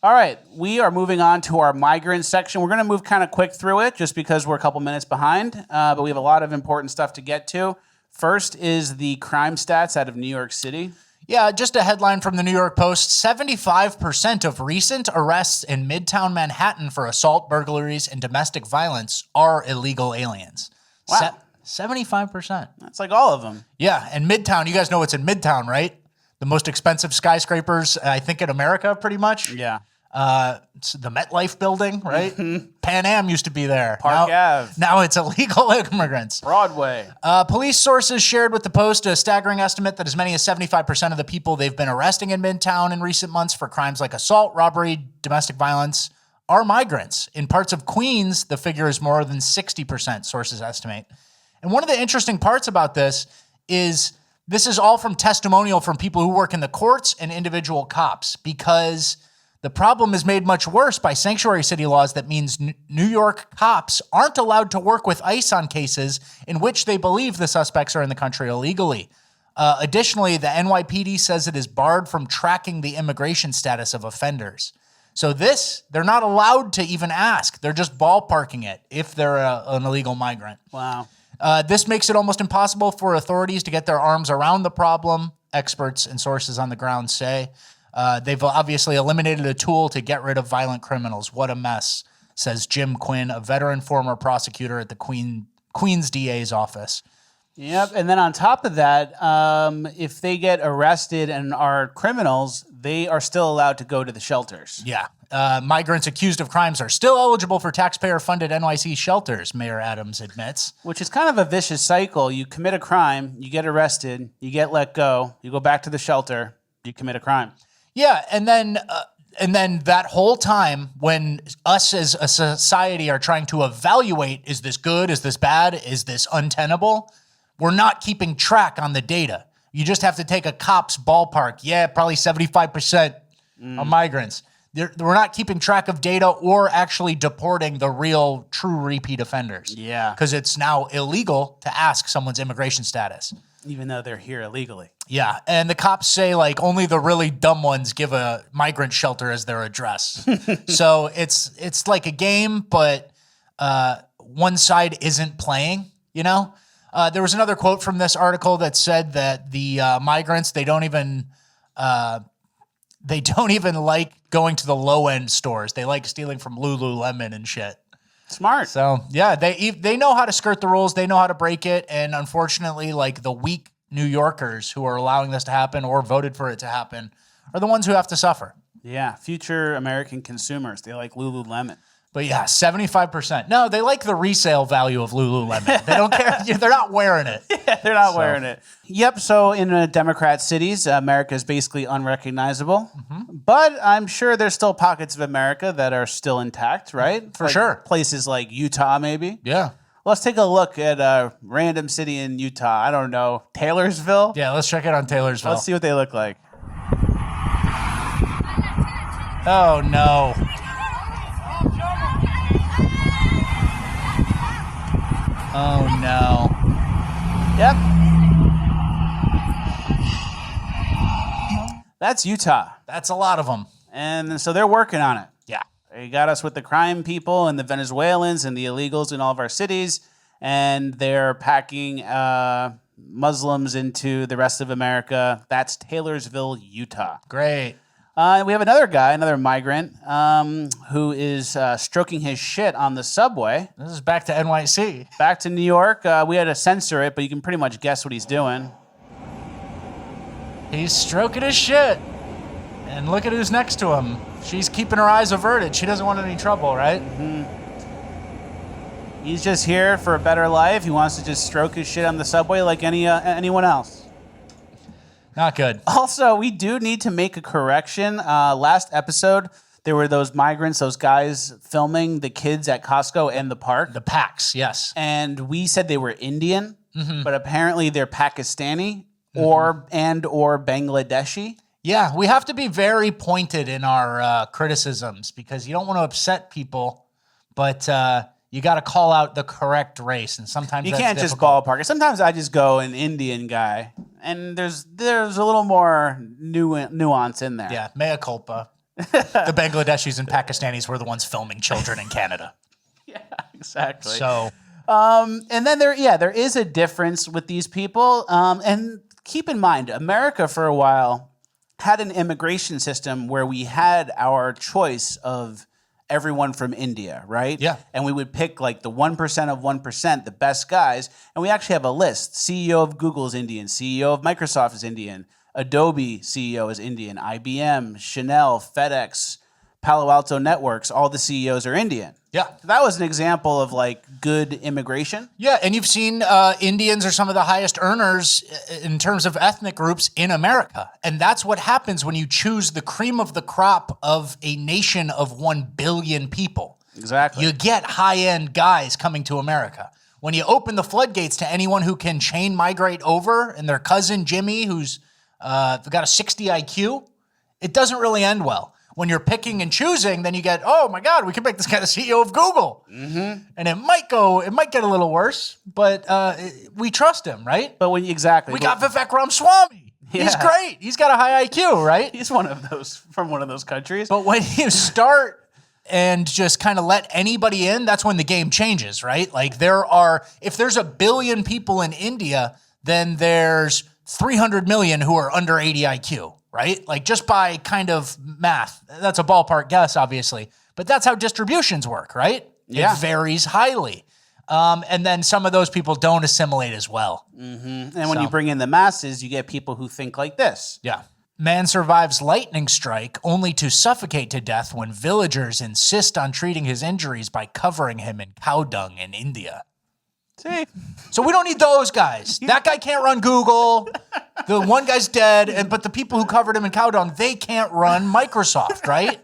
All right. We are moving on to our migrant section. We're going to move kind of quick through it just because we're a couple minutes behind. But we have a lot of important stuff to get to. First is the crime stats out of New York City. Yeah, just a headline from the New York Post. 75% of recent arrests in Midtown Manhattan for assault, burglaries, and domestic violence are illegal aliens. Wow. 75%. That's like all of them. Yeah, and Midtown, you guys know what's in Midtown, right? The most expensive skyscrapers, I think, in America, pretty much. Yeah. It's the MetLife building, right? Pan Am used to be there. Park Ave. Now it's illegal immigrants. Broadway. Police sources shared with the Post a staggering estimate that as many as 75% of the people they've been arresting in Midtown in recent months for crimes like assault, robbery, domestic violence are migrants. In parts of Queens, the figure is more than 60%, sources estimate. And one of the interesting parts about this is this is all from testimonial from people who work in the courts and individual cops, because the problem is made much worse by sanctuary city laws that means New York cops aren't allowed to work with ICE on cases in which they believe the suspects are in the country illegally. Additionally, the NYPD says it is barred from tracking the immigration status of offenders. So they're not allowed to even ask. They're just ballparking it if they're an illegal migrant. Wow. This makes it almost impossible for authorities to get their arms around the problem, experts and sources on the ground say. They've obviously eliminated a tool to get rid of violent criminals. What a mess, says Jim Quinn, a veteran former prosecutor at the Queens DA's office. Yep, and then on top of that, if they get arrested and are criminals, they are still allowed to go to the shelters. Yeah. Migrants accused of crimes are still eligible for taxpayer-funded NYC shelters, Mayor Adams admits. Which is kind of a vicious cycle. You commit a crime, you get arrested, you get let go, you go back to the shelter, you commit a crime. Yeah, and then that whole time when us as a society are trying to evaluate, is this good, is this bad, is this untenable, we're not keeping track on the data. You just have to take a cop's ballpark. Yeah, probably 75% of migrants. We're not keeping track of data or actually deporting the real, true repeat offenders. Yeah. Because it's now illegal to ask someone's immigration status. Even though they're here illegally. Yeah, and the cops say, like, only the really dumb ones give a migrant shelter as their address. So it's like a game, but one side isn't playing, you know? There was another quote from this article that said that the migrants, they don't even like going to the low-end stores. They like stealing from Lululemon and shit. Smart. So, yeah, they know how to skirt the rules. They know how to break it. And unfortunately, like, the weak New Yorkers who are allowing this to happen or voted for it to happen are the ones who have to suffer. Yeah, future American consumers. They like Lululemon. But yeah, 75%. No, they like the resale value of Lululemon. They don't care. They're not wearing it. Yeah, they're not wearing it. Yep, so in Democrat cities, America is basically unrecognizable. Mm-hmm. But I'm sure there's still pockets of America that are still intact, right? For sure. Places like Utah, maybe. Yeah. Let's take a look at a random city in Utah. I don't know, Taylorsville? Yeah, let's check it on Taylorsville. Let's see what they look like. Oh, no. Oh, no. Yep. That's Utah. That's a lot of them. And so they're working on it. Yeah. They got us with the crime people and the Venezuelans and the illegals in all of our cities. And they're packing Muslims into the rest of America. That's Taylorsville, Utah. Great. We have another guy, another migrant, who is stroking his shit on the subway. This is back to NYC. Back to New York. We had to censor it, but you can pretty much guess what he's doing. He's stroking his shit. And look at who's next to him. She's keeping her eyes averted. She doesn't want any trouble, right? Mm-hmm. He's just here for a better life. He wants to just stroke his shit on the subway like anyone else. Not good. Also, we do need to make a correction. Last episode, there were those migrants, those guys filming the kids at Costco and the park. The PACs, yes. And we said they were Indian, but apparently they're Pakistani or Bangladeshi. Yeah, we have to be very pointed in our criticisms because you don't want to upset people, but you got to call out the correct race, and sometimes you that's can't difficult. just ballpark it. Sometimes I just go an Indian guy, and there's a little more nuance in there. Yeah, mea culpa. The Bangladeshis and Pakistanis were the ones filming children in Canada. Yeah, exactly. So, and then there is a difference with these people, and keep in mind, America for a while had an immigration system where we had our choice of everyone from India, right? Yeah. And we would pick like the 1% of 1%, the best guys. And we actually have a list. CEO of Google is Indian. CEO of Microsoft is Indian. Adobe CEO is Indian. IBM, Chanel, FedEx, Palo Alto Networks, all the CEOs are Indian. Yeah. That was an example of like good immigration. Yeah, and you've seen Indians are some of the highest earners in terms of ethnic groups in America. And that's what happens when you choose the cream of the crop of a nation of 1 billion people. Exactly. You get high-end guys coming to America. When you open the floodgates to anyone who can chain migrate over and their cousin Jimmy, who's got a 60 IQ, it doesn't really end well. When you're picking and choosing, then you get, oh my God, we can make this guy the CEO of Google. Mm-hmm. And it might get a little worse, but we trust him, right? But when exactly. We got Vivek Ramaswamy. Yeah. He's great. He's got a high IQ, right? He's one of those from one of those countries. But when you start and just kind of let anybody in, that's when the game changes, right? Like if there's 1 billion people in India, then there's 300 million who are under 80 IQ. Right? Like just by kind of math. That's a ballpark guess, obviously. But that's how distributions work, right? Yeah. It varies highly. And then some of those people don't assimilate as well. Mm-hmm. And when you bring in the masses, you get people who think like this. Yeah. Man survives lightning strike only to suffocate to death when villagers insist on treating his injuries by covering him in cow dung in India. See? So we don't need those guys. That guy can't run Google. The one guy's dead, but the people who covered him in cow dung, they can't run Microsoft, right?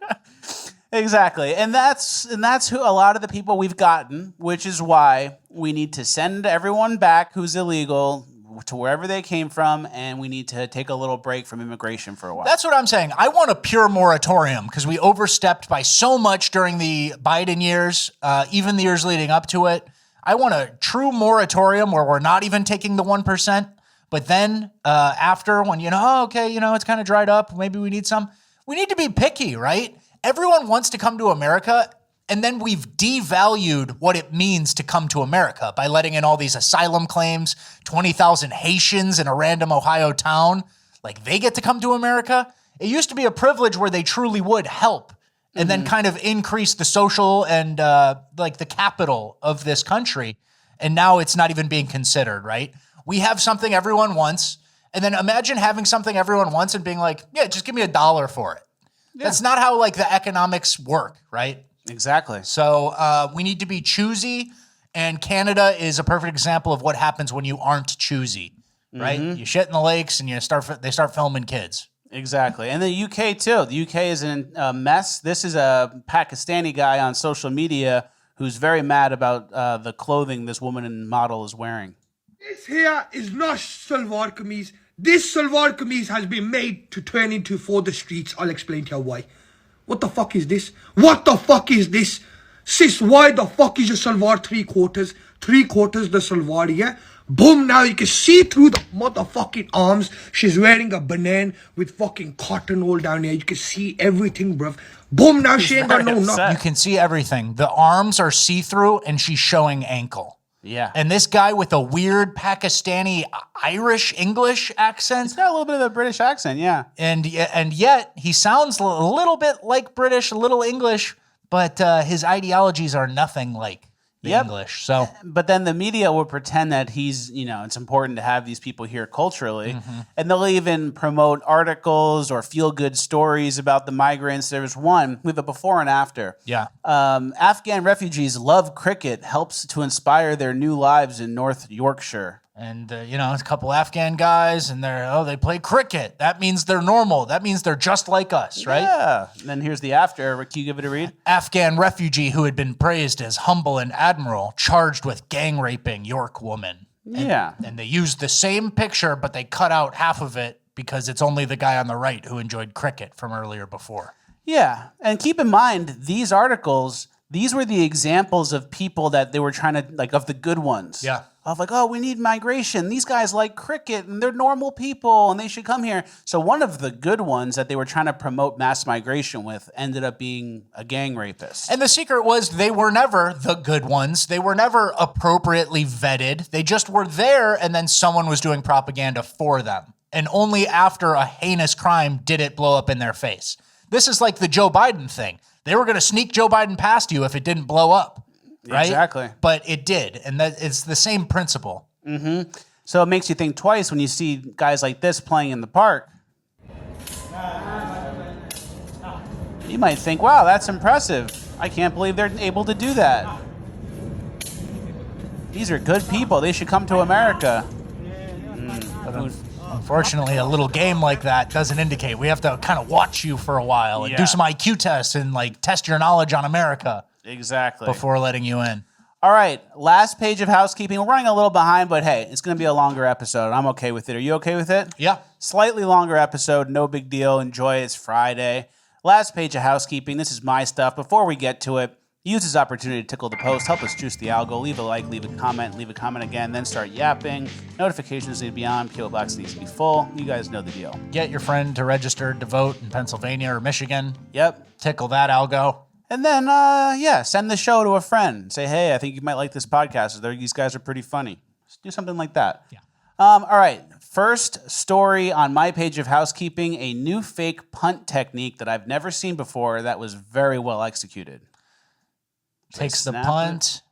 Exactly. And that's who a lot of the people we've gotten, which is why we need to send everyone back who's illegal to wherever they came from, and we need to take a little break from immigration for a while. That's what I'm saying. I want a pure moratorium because we overstepped by so much during the Biden years, even the years leading up to it. I want a true moratorium where we're not even taking the 1%. But then after, when it's kind of dried up, maybe we need some. We need to be picky, right? Everyone wants to come to America, and then we've devalued what it means to come to America by letting in all these asylum claims, 20,000 Haitians in a random Ohio town. Like, they get to come to America? It used to be a privilege where they truly would help and then kind of increase the social and the capital of this country. And now it's not even being considered, right? We have something everyone wants. And then imagine having something everyone wants and being like, yeah, just give me $1 for it. Yeah. That's not how the economics work, right? Exactly. So we need to be choosy. And Canada is a perfect example of what happens when you aren't choosy, right? You shit in the lakes and they start filming kids. Exactly. And the UK too. The UK is in a mess. This is a Pakistani guy on social media who's very mad about the clothing this woman and model is wearing. This here is not salwar kameez. This salwar kameez has been made to turn into for the streets. I'll explain to you why. What the fuck is this? What the fuck is this? Sis, why the fuck is your salwar 3/4? 3/4 the salwar, yeah? Boom, now you can see through the motherfucking arms. She's wearing a banana with fucking cotton all down here. You can see everything, bruv. Boom, now she ain't got no nothing. You can see everything. The arms are see-through and she's showing ankle. Yeah. And this guy with a weird Pakistani Irish English accent. He's got a little bit of a British accent, yeah. And yet he sounds a little bit like British, a little English, but his ideologies are nothing like the English. So, but then the media will pretend that he's, it's important to have these people here culturally. And they'll even promote articles or feel-good stories about the migrants. There was one with a before and after. Yeah. Afghan refugees love cricket, helps to inspire their new lives in North Yorkshire. And, a couple Afghan guys, and they play cricket. That means they're normal. That means they're just like us, right? Yeah. And then here's the after. Can you give it a read? Afghan refugee who had been praised as humble and admirable, charged with gang raping York woman. And they used the same picture, but they cut out half of it because it's only the guy on the right who enjoyed cricket from earlier before. Yeah. And keep in mind, these articles, these were the examples of people that they were trying to, of the good ones. Yeah. Of we need migration. These guys like cricket and they're normal people and they should come here. So one of the good ones that they were trying to promote mass migration with ended up being a gang rapist. And the secret was they were never the good ones. They were never appropriately vetted. They just were there and then someone was doing propaganda for them. And only after a heinous crime did it blow up in their face. This is like the Joe Biden thing. They were going to sneak Joe Biden past you if it didn't blow up. Right? Exactly. But it did. And that it's the same principle. Mm-hmm. So it makes you think twice when you see guys like this playing in the park. You might think, wow, that's impressive. I can't believe they're able to do that. These are good people. They should come to America. Unfortunately, a little game like that doesn't indicate. We have to kind of watch you for a while and do some IQ tests and test your knowledge on America. Exactly. Before letting you in. All right, last page of housekeeping. We're running a little behind, but hey, it's going to be a longer episode. I'm okay with it. Are you okay with it? Yeah. Slightly longer episode, no big deal. Enjoy it. It's Friday. Last page of housekeeping. This is my stuff. Before we get to it, use this opportunity to tickle the post, help us juice the algo, leave a like, leave a comment again, then start yapping. Notifications need to be on, PO Box needs to be full. You guys know the deal. Get your friend to register to vote in Pennsylvania or Michigan. Yep. Tickle that algo. And then, send the show to a friend. Say, hey, I think you might like this podcast. These guys are pretty funny. Just do something like that. Yeah. All right. First story on my page of housekeeping, a new fake punt technique that I've never seen before that was very well executed. Takes the punt,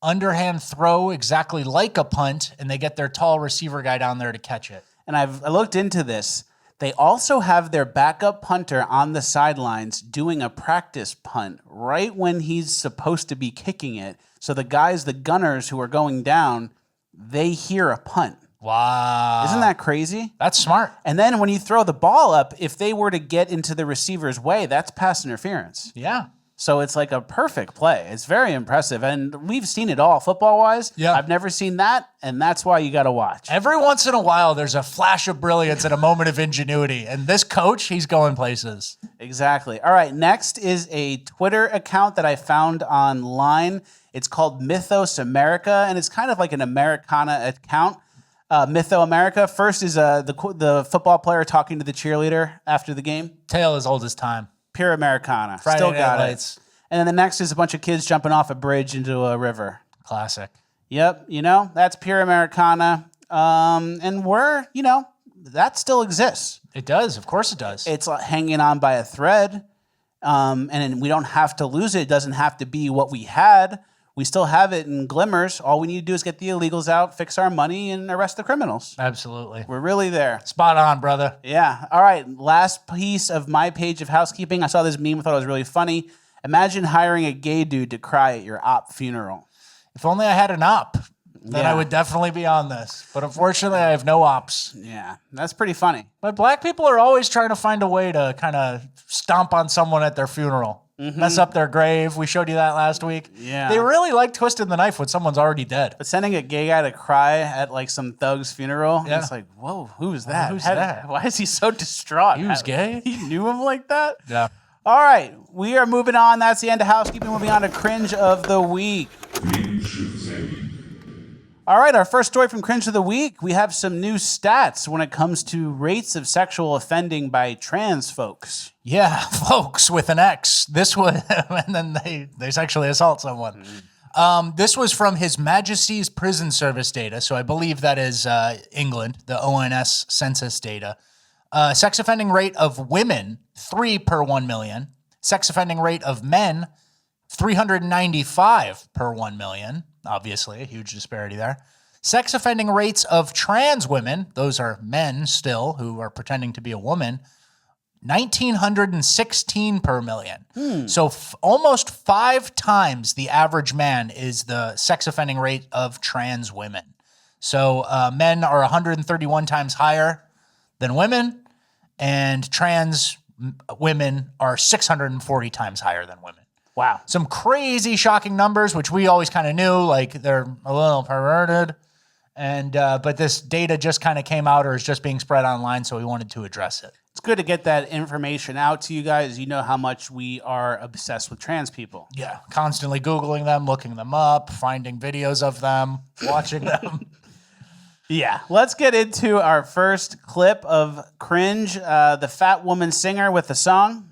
underhand throw exactly like a punt, and they get their tall receiver guy down there to catch it. And I looked into this. They also have their backup punter on the sidelines doing a practice punt right when he's supposed to be kicking it. So the gunners who are going down, they hear a punt. Wow. Isn't that crazy? That's smart. And then when you throw the ball up, if they were to get into the receiver's way, that's pass interference. Yeah. So it's like a perfect play. It's very impressive. And we've seen it all football-wise. Yeah. I've never seen that, and that's why you got to watch. Every once in a while, there's a flash of brilliance and a moment of ingenuity. And this coach, he's going places. Exactly. All right, next is a Twitter account that I found online. It's called Mythos America, and it's kind of like an Americana account. Mytho America. First is the football player talking to the cheerleader after the game. Tale as old as time. Pure Americana. Friday Still Night got Lights. it. And then the next is a bunch of kids jumping off a bridge into a river. Classic. Yep. That's pure Americana. And that still exists. It does. Of course it does. It's hanging on by a thread. And we don't have to lose it. It doesn't have to be what we had. We still have it in glimmers. All we need to do is get the illegals out, fix our money, and arrest the criminals. Absolutely. We're really there. Spot on, brother. Yeah. All right. Last piece of my page of housekeeping. I saw this meme. I thought it was really funny. Imagine hiring a gay dude to cry at your op funeral. If only I had an op, then I would definitely be on this. But unfortunately, I have no ops. Yeah. That's pretty funny. But black people are always trying to find a way to kind of stomp on someone at their funeral. Mm-hmm. Mess up their grave. We showed you that last week. Yeah. They really like twisting the knife when someone's already dead. But sending a gay guy to cry at some thug's funeral, it's like, whoa, who is that? Who's that? Why is he so distraught? He was gay? He knew him like that? Yeah. All right, we are moving on. That's the end of housekeeping. Moving on to Cringe of the Week. All right, our first story from Cringe of the Week. We have some new stats when it comes to rates of sexual offending by trans folks. Yeah, folks with an X. This was, and then they sexually assault someone. This was from His Majesty's Prison Service data, so I believe that is England, the ONS census data. Sex offending rate of women, 3 per 1 million. Sex offending rate of men, 395 per 1 million. Obviously, a huge disparity there. Sex offending rates of trans women, those are men still who are pretending to be a woman, 1,916 per million. So almost 5 times the average man is the sex offending rate of trans women. So men are 131 times higher than women, and trans women are 640 times higher than women. Wow. Some crazy, shocking numbers, which we always kind of knew, like they're a little perverted. And but this data just kind of came out or is just being spread online, so we wanted to address it. It's good to get that information out to you guys. You know how much we are obsessed with trans people. Yeah, constantly Googling them, looking them up, finding videos of them, watching them. Yeah, let's get into our first clip of Cringe, the fat woman singer with the song.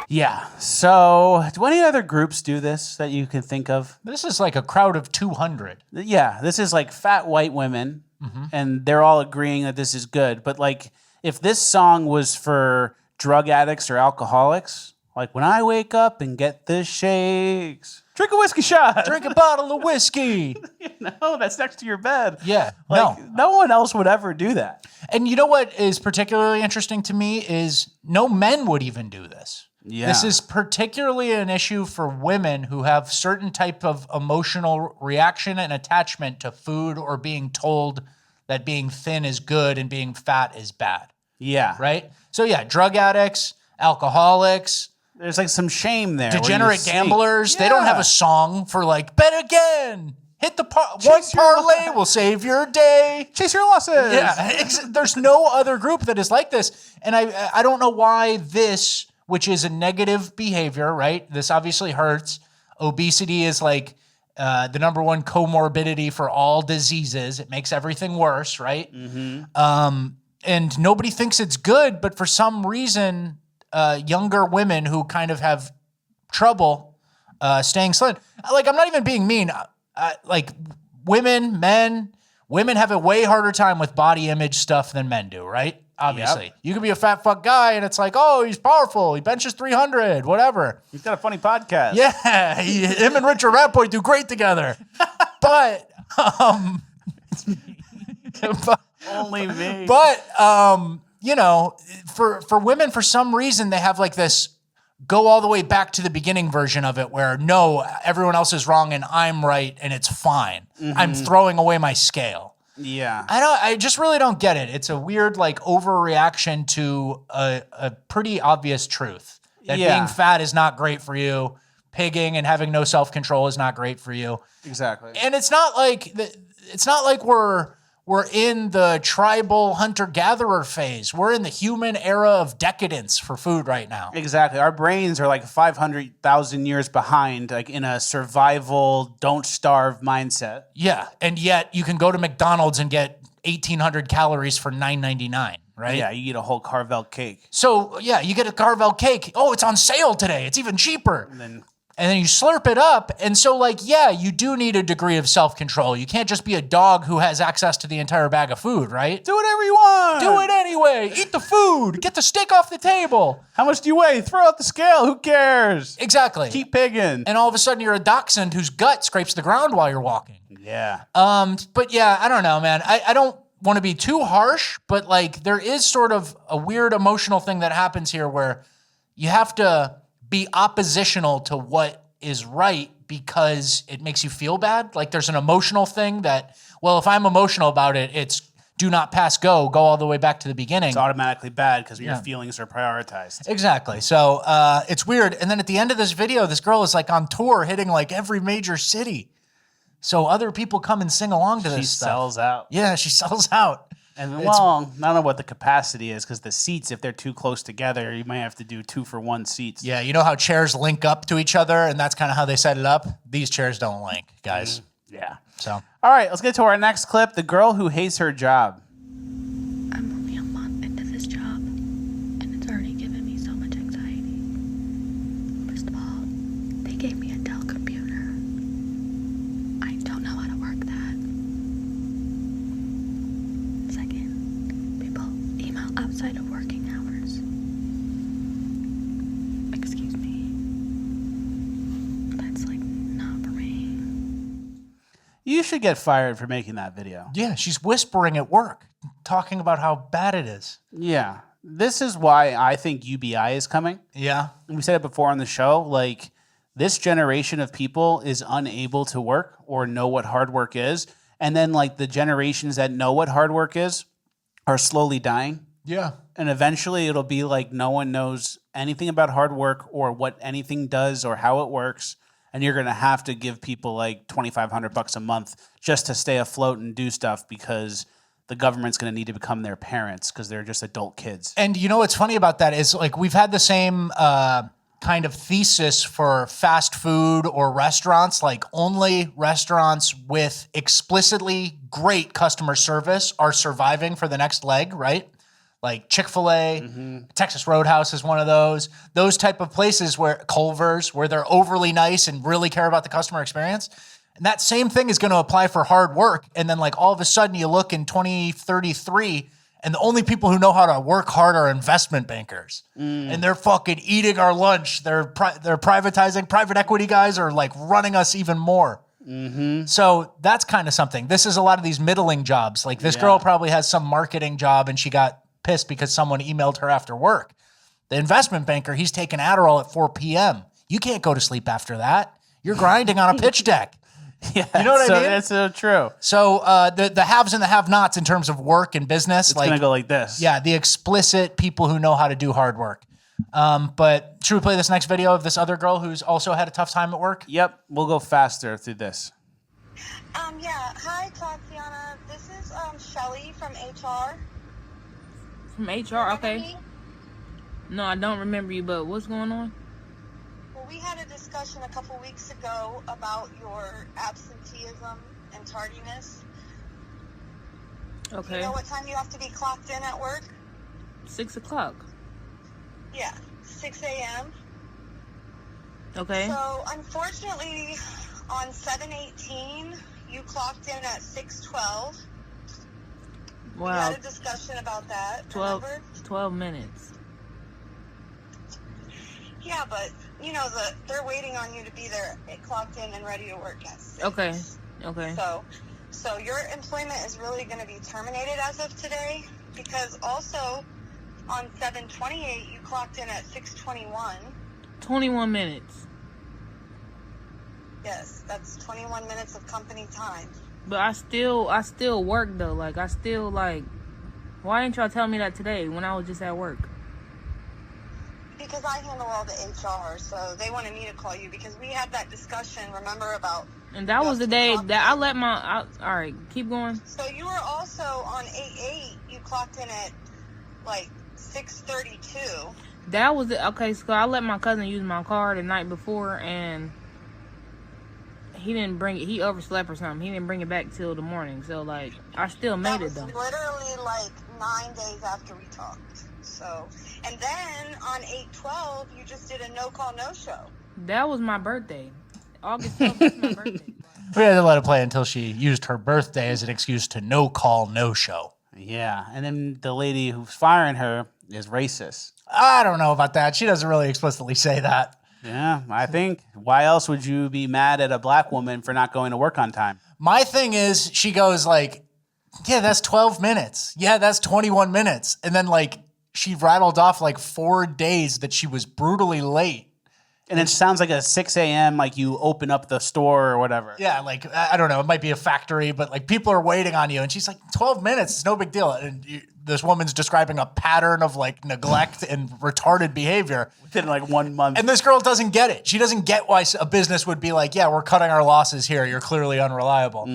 Yeah. So, do any other groups do this that you can think of? This is like a crowd of 200. Yeah, this is like fat white women, and they're all agreeing that this is good. But like, if this song was for drug addicts or alcoholics, like when I wake up and get the shakes, drink a whiskey shot, drink a bottle of whiskey. That's next to your bed. Yeah, no one else would ever do that. And you know what is particularly interesting to me is no men would even do this. Yeah. This is particularly an issue for women who have certain type of emotional reaction and attachment to food or being told that being thin is good and being fat is bad. Yeah. Right? So yeah, drug addicts, alcoholics. There's like some shame there. Degenerate gamblers. They don't have a song for like, bet again. Hit the one parlay will save your day. Chase your losses. Yeah. There's no other group that is like this. And I don't know why this, which is a negative behavior, right? This obviously hurts. Obesity is like the number one comorbidity for all diseases. It makes everything worse, right? And nobody thinks it's good, but for some reason, younger women who kind of have trouble staying slim. Like, I'm not even being mean. Like women have a way harder time with body image stuff than men do, right? Obviously. Yep. You could be a fat fuck guy and it's like, oh, he's powerful. He benches 300, whatever. He's got a funny podcast. Yeah. Him and Richard Rapport do great together. But, only me. But, you know, for women, for some reason, they have like this go all the way back to the beginning version of it where no, everyone else is wrong and I'm right and it's fine. I'm throwing away my scale. Yeah. I just really don't get it. It's a weird like overreaction to a pretty obvious truth that being fat is not great for you. Pigging and having no self-control is not great for you. Exactly. And it's not like we're in the tribal hunter-gatherer phase. We're in the human era of decadence for food right now. Exactly. Our brains are like 500,000 years behind, like in a survival, don't starve mindset. Yeah, and yet you can go to McDonald's and get 1,800 calories for $9.99, right? Yeah, you eat a whole Carvel cake. So, yeah, you get a Carvel cake. Oh, it's on sale today. It's even cheaper. And then you slurp it up. And so, like, yeah, you do need a degree of self-control. You can't just be a dog who has access to the entire bag of food, right? Do whatever you want. Do it anyway. Eat the food. Get the steak off the table. How much do you weigh? Throw out the scale. Who cares? Exactly. Keep pigging. And all of a sudden, you're a dachshund whose gut scrapes the ground while you're walking. Yeah. But yeah, I don't know, man. I don't want to be too harsh, but like there is sort of a weird emotional thing that happens here where you have to be oppositional to what is right because it makes you feel bad. Like there's an emotional thing that, well, if I'm emotional about it, it's do not pass go all the way back to the beginning. It's automatically bad because your feelings are prioritized. Exactly. So it's weird. And then at the end of this video, this girl is like on tour hitting like every major city. So other people come and sing along to this stuff. She sells out. Yeah, she sells out. And well, I don't know what the capacity is because the seats, if they're too close together, you might have to do 2-for-1 seats. Yeah, you know how chairs link up to each other and that's kind of how they set it up? These chairs don't link, guys. Yeah. So. All right, let's get to our next clip. The girl who hates her job. I'm only a month into this job, and it's already given me so much anxiety. First of all, they gave me a Dell computer. I don't know how to work that. Second, people email outside of working hours. Excuse me. That's like not for me. You should get fired for making that video. Yeah, she's whispering at work, talking about how bad it is. Yeah. This is why I think UBI is coming. Yeah. We said it before on the show. Like, this generation of people is unable to work or know what hard work is. And then, like, the generations that know what hard work is are slowly dying. Yeah. And eventually it'll be like no one knows anything about hard work or what anything does or how it works. And you're going to have to give people like $2,500 a month just to stay afloat and do stuff because the government's going to need to become their parents because they're just adult kids. And you know what's funny about that is like we've had the same kind of thesis for fast food or restaurants, like only restaurants with explicitly great customer service are surviving for the next leg, right? Like Chick-fil-A, Texas Roadhouse is one of those. Those type of places where Culver's, where they're overly nice and really care about the customer experience. And that same thing is going to apply for hard work. And then like all of a sudden you look in 2033 and the only people who know how to work hard are investment bankers. And they're fucking eating our lunch. They're privatizing. Private equity guys are like running us even more. So that's kind of something. This is a lot of these middling jobs. Like this girl probably has some marketing job and she got pissed because someone emailed her after work. The investment banker, he's taking Adderall at 4 p.m. You can't go to sleep after that. You're grinding on a pitch deck. Yeah, you know what I mean? That's so true. So the haves and the have-nots in terms of work and business. It's going to go like this. Yeah, the explicit people who know how to do hard work. But should we play this next video of this other girl who's also had a tough time at work? Yep, we'll go faster through this. Yeah. Hi, Tatiana. This is Shelly from HR. From HR, okay. No, I don't remember you, but what's going on? Well, we had a discussion a couple weeks ago about your absenteeism and tardiness. Okay. Do you know what time you have to be clocked in at work? 6 o'clock. Yeah, 6 a.m. Okay. So, unfortunately, on 7/18, you clocked in at 6:12. Wow. We had a discussion about that. 12 minutes. Yeah, but you know they're waiting on you to be there, clocked in and ready to work at 6. Okay. Okay. So your employment is really going to be terminated as of today because also on 7/28 you clocked in at 6:21. 21 minutes. Yes, that's 21 minutes of company time. But I still work though. Like I still like. Why didn't y'all tell me that today when I was just at work? Because I handle all the HR, so they wanted me to call you because we had that discussion. Remember about? And that was the day that I let my. All right, keep going. So you were also on 8/8. You clocked in at like 6:32. That was it. Okay. So I let my cousin use my car the night before, and he didn't bring it. He overslept or something. He didn't bring it back till the morning. So like, I still made it though. Literally like 9 days after we talked. So, and then on 8/12, you just did a no-call, no-show. That was my birthday. August 12th was my birthday. We had to let it play until she used her birthday as an excuse to no call, no show. Yeah, and then the lady who's firing her is racist. I don't know about that. She doesn't really explicitly say that. Yeah, I think. Why else would you be mad at a black woman for not going to work on time? My thing is, she goes like, yeah, that's 12 minutes. Yeah, that's 21 minutes. And then like, she rattled off like 4 days that she was brutally late. And it sounds like a 6 a.m. like you open up the store or whatever. Yeah, like, I don't know, it might be a factory, but like people are waiting on you. And she's like, 12 minutes, it's no big deal. And this woman's describing a pattern of like neglect and retarded behavior. Within like 1 month. And this girl doesn't get it. She doesn't get why a business would be like, yeah, we're cutting our losses here. You're clearly unreliable.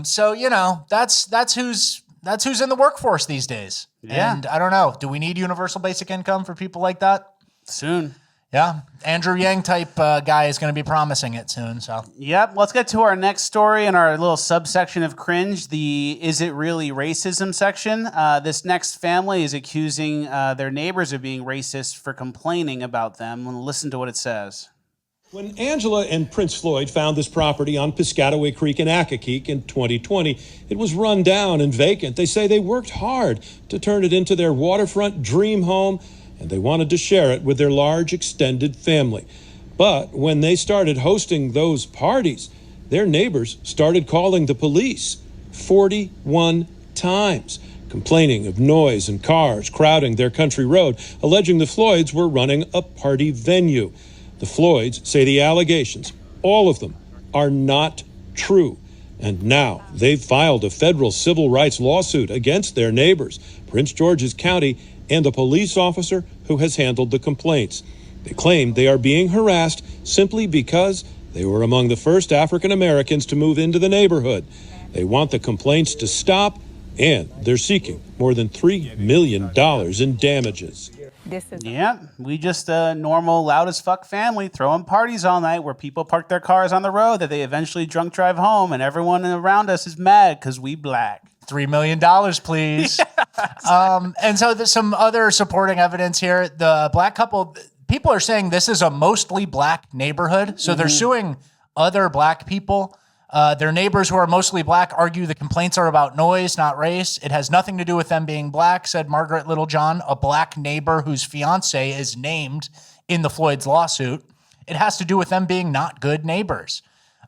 So, you know, that's who's in the workforce these days. Yeah. And I don't know, do we need universal basic income for people like that? Soon. Yeah, Andrew Yang type guy is going to be promising it soon. So yep, let's get to our next story in our little subsection of Cringe, the "Is it really racism?" section. This next family is accusing their neighbors of being racist for complaining about them. Listen to what it says. When Angela and Prince Floyd found this property on Piscataway Creek in Accokeek in 2020, it was run down and vacant. They say they worked hard to turn it into their waterfront dream home, and they wanted to share it with their large extended family. But when they started hosting those parties, their neighbors started calling the police 41 times, complaining of noise and cars crowding their country road, alleging the Floyds were running a party venue. The Floyds say the allegations, all of them, are not true. And now they've filed a federal civil rights lawsuit against their neighbors, Prince George's County, and the police officer who has handled the complaints. They claim they are being harassed simply because they were among the first African Americans to move into the neighborhood. They want the complaints to stop, and they're seeking more than $3 million in damages. Yeah, we just a normal loud as fuck family throwing parties all night where people park their cars on the road that they eventually drunk drive home, and everyone around us is mad because we black. $3 million, please. And so there's some other supporting evidence here. The black couple, people are saying this is a mostly black neighborhood. So they're suing other black people. Their neighbors who are mostly black argue the complaints are about noise, not race. It has nothing to do with them being black, said Margaret Littlejohn, a black neighbor whose fiance is named in the Floyd's lawsuit. It has to do with them being not good neighbors.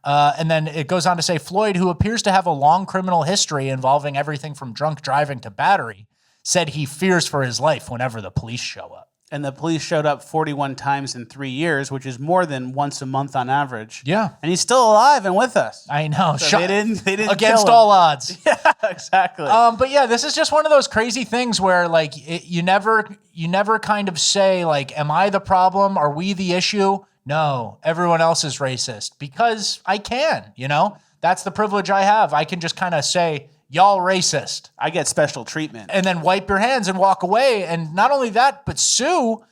And then it goes on to say Floyd, who appears to have a long criminal history involving everything from drunk driving to battery, said he fears for his life whenever the police show up. And the police showed up 41 times in 3 years, which is more than once a month on average. Yeah. And he's still alive and with us. I know. So they didn't against kill him. all odds. Yeah, exactly. But yeah, this is just one of those crazy things where like you never kind of say like, am I the problem? Are we the issue? No, everyone else is racist because I can, you know, that's the privilege I have. I can just kind of say, y'all racist. I get special treatment. And then wipe your hands and walk away. And not only that, but sue.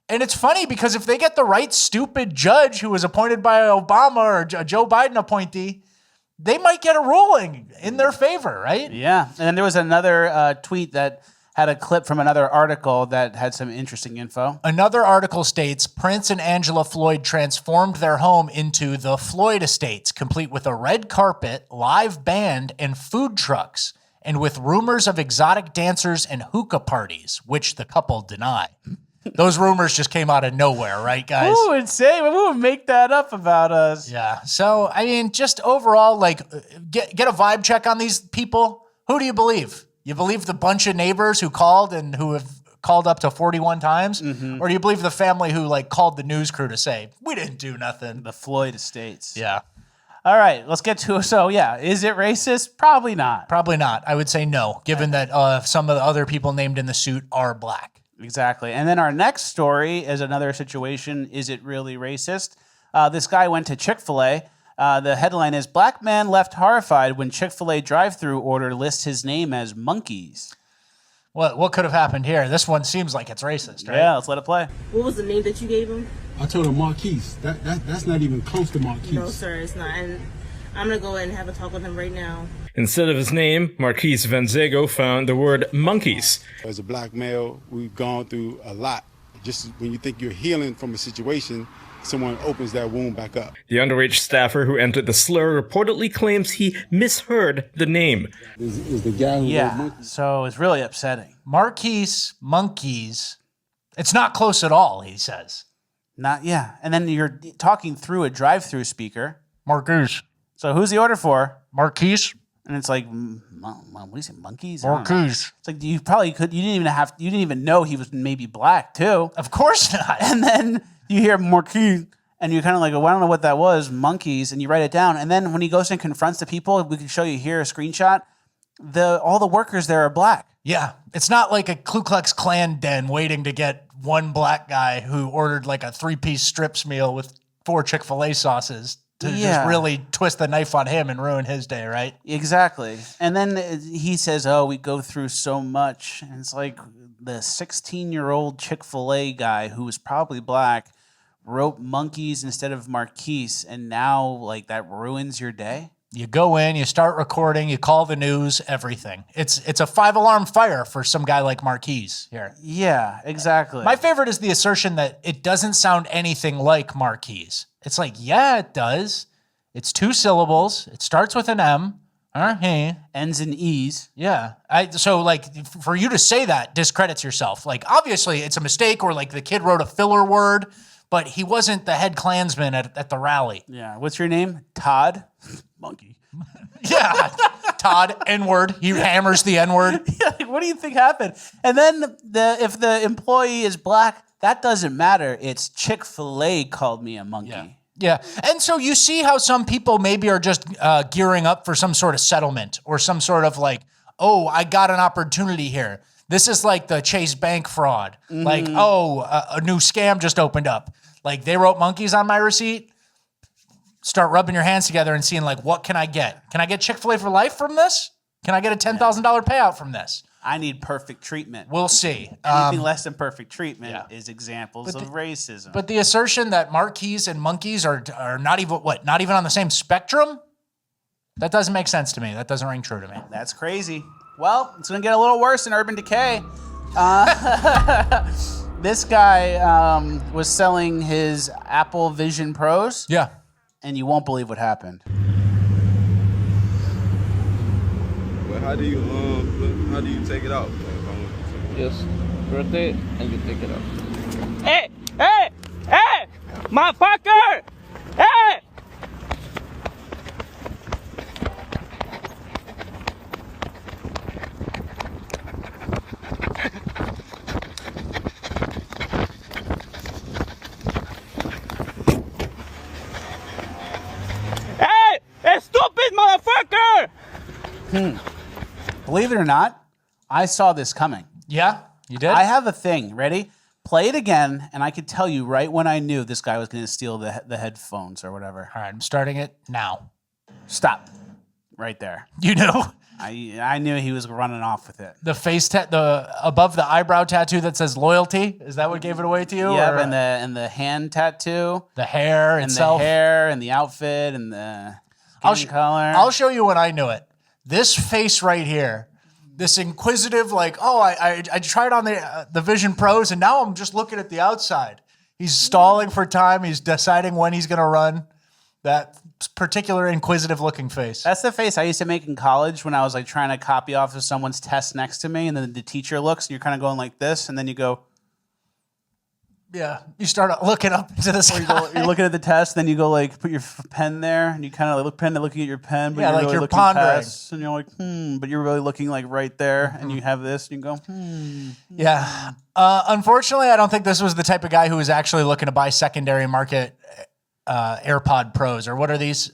And it's funny because if they get the right stupid judge who was appointed by Obama or a Joe Biden appointee, they might get a ruling in their favor, right? Yeah. And then there was another tweet that had a clip from another article that had some interesting info. Another article states Prince and Angela Floyd transformed their home into the Floyd Estates, complete with a red carpet, live band, and food trucks, and with rumors of exotic dancers and hookah parties, which the couple deny. Those rumors just came out of nowhere, right, guys? Who would say? Who would make that up about us? Yeah. So, I mean, just overall, like, get a vibe check on these people. Who do you believe? You believe the bunch of neighbors who called and who have called up to 41 times? Or do you believe the family who like called the news crew to say, we didn't do nothing? The Floyd Estates. Yeah. All right, let's get to, so yeah, is it racist? Probably not. Probably not. I would say no, given that some of the other people named in the suit are black. Exactly. And then our next story is another situation, is it really racist? This guy went to Chick-fil-A. The headline is, Black man left horrified when Chick-fil-A drive-thru order lists his name as monkeys. What could have happened here? This one seems like it's racist, right? Yeah, let's let it play. What was the name that you gave him? I told him Marquise. That's not even close to Marquise. No, sir, it's not. And I'm going to go ahead and have a talk with him right now. Instead of his name, Marquise Vanzego found the word monkeys. As a black male, we've gone through a lot. Just when you think you're healing from a situation, someone opens that wound back up. The underage staffer who entered the slur reportedly claims he misheard the name. Is the guy who wrote monkeys? So it's really upsetting. Marquise, monkeys. It's not close at all, he says. And then you're talking through a drive-through speaker. Marquise. So who's the order for? Marquise. And it's like, what do you say, monkeys? Marquise. It's like you probably could. You didn't even know he was maybe black too. Of course not. And then you hear Marquis, and you're kind of like, well, I don't know what that was, monkeys, and you write it down. And then when he goes and confronts the people, we can show you here a screenshot. All the workers there are black. Yeah, it's not like a Ku Klux Klan den waiting to get one black guy who ordered like a 3-piece strips meal with 4 Chick-fil-A sauces to just really twist the knife on him and ruin his day, right? Exactly. And then he says, oh, we go through so much. And it's like the 16-year-old Chick-fil-A guy who was probably black wrote monkeys instead of Marquise, and now like that ruins your day. You go in, you start recording, you call the news, everything. It's a 5-alarm fire for some guy like Marquise here. Yeah, exactly. My favorite is the assertion that it doesn't sound anything like Marquise. It's like, yeah, it does. It's 2 syllables. It starts with an M. Ends in E's. Yeah. So like for you to say that discredits yourself. Like obviously it's a mistake, or like the kid wrote a filler word, but he wasn't the head Klansman at the rally. Yeah. What's your name? Todd? Monkey. Yeah. Todd, N-word. He hammers the N-word. Yeah, like, what do you think happened? And then if the employee is black, that doesn't matter. It's Chick-fil-A called me a monkey. Yeah. And so you see how some people maybe are just gearing up for some sort of settlement or some sort of like, oh, I got an opportunity here. This is like the Chase Bank fraud. Mm-hmm. Like, oh, a new scam just opened up. Like they wrote monkeys on my receipt. Start rubbing your hands together and seeing like, what can I get? Can I get Chick-fil-A for life from this? Can I get a $10,000 payout from this? I need perfect treatment. We'll see. Anything less than perfect treatment is examples of racism. But the assertion that marquis and monkeys are not even not even on the same spectrum, that doesn't make sense to me. That doesn't ring true to me. That's crazy. Well, it's gonna get a little worse in Urban Decay. This guy was selling his Apple Vision Pros. Yeah. And you won't believe what happened. But how do you take it out? Just rotate and you take it out. Hey! Hey! Hey! Motherfucker! Hey! Stupid motherfucker! Believe it or not, I saw this coming. Yeah, you did? I have a thing. Ready? Play it again, and I could tell you right when I knew this guy was going to steal the headphones or whatever. All right, I'm starting it now. Stop. Right there. You knew? I knew he was running off with it. The face above the eyebrow tattoo that says loyalty, is that what gave it away to you? Yeah, and the hand tattoo. The hair and itself. The hair and the outfit and the color. I'll show you when I knew it. This face right here, this inquisitive, like, oh, I tried on the Vision Pros, and now I'm just looking at the outside. He's stalling for time. He's deciding when he's going to run. That particular inquisitive looking face. That's the face I used to make in college when I was like trying to copy off of someone's test next to me, and then the teacher looks, and you're kind of going like this, and then you go. Yeah, you start looking up into the sky. You're looking at the test, then you go like put your pen there, and you kind of looking at your pen, but yeah, you're like really you're looking pondering, past, and you're like, but you're really looking like right there, and you have this, and you go, Yeah. Unfortunately, I don't think this was the type of guy who was actually looking to buy secondary market AirPod Pros, or what are these?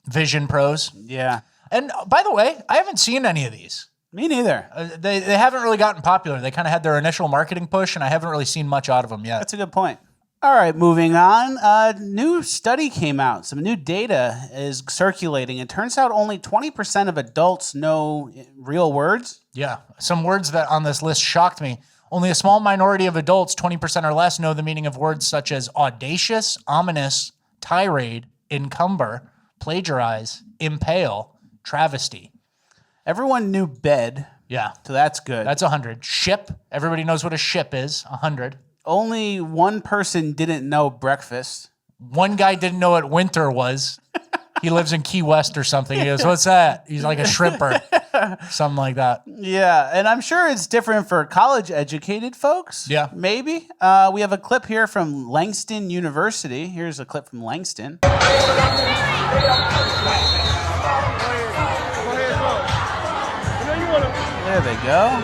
Vision Pros. Yeah. And by the way, I haven't seen any of these. Me neither. They haven't really gotten popular. They kind of had their initial marketing push, and I haven't really seen much out of them yet. That's a good point. All right, moving on. A new study came out. Some new data is circulating. It turns out only 20% of adults know real words. Yeah, some words that on this list shocked me. Only a small minority of adults, 20% or less, know the meaning of words such as audacious, ominous, tirade, encumber, plagiarize, impale, travesty. Everyone knew bed. Yeah. So that's good. That's 100. Ship. Everybody knows what a ship is. 100. Only one person didn't know breakfast. One guy didn't know what winter was. He lives in Key West or something. He goes, what's that? He's like a shrimper. Something like that. Yeah, and I'm sure it's different for college-educated folks. Yeah. Maybe. We have a clip here from Langston University. Here's a clip from Langston. There they go.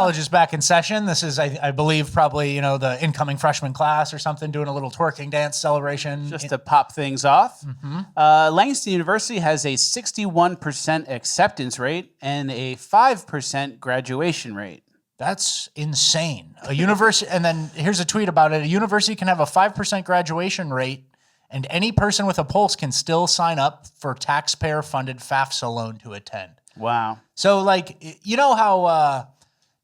college is back in session. This is, I believe, probably, the incoming freshman class or something doing a little twerking dance celebration. Just to pop things off. Langston University has a 61% acceptance rate and a 5% graduation rate. That's insane. A university, and then here's a tweet about it. A university can have a 5% graduation rate, and any person with a pulse can still sign up for taxpayer-funded FAFSA loan to attend. Wow. So, how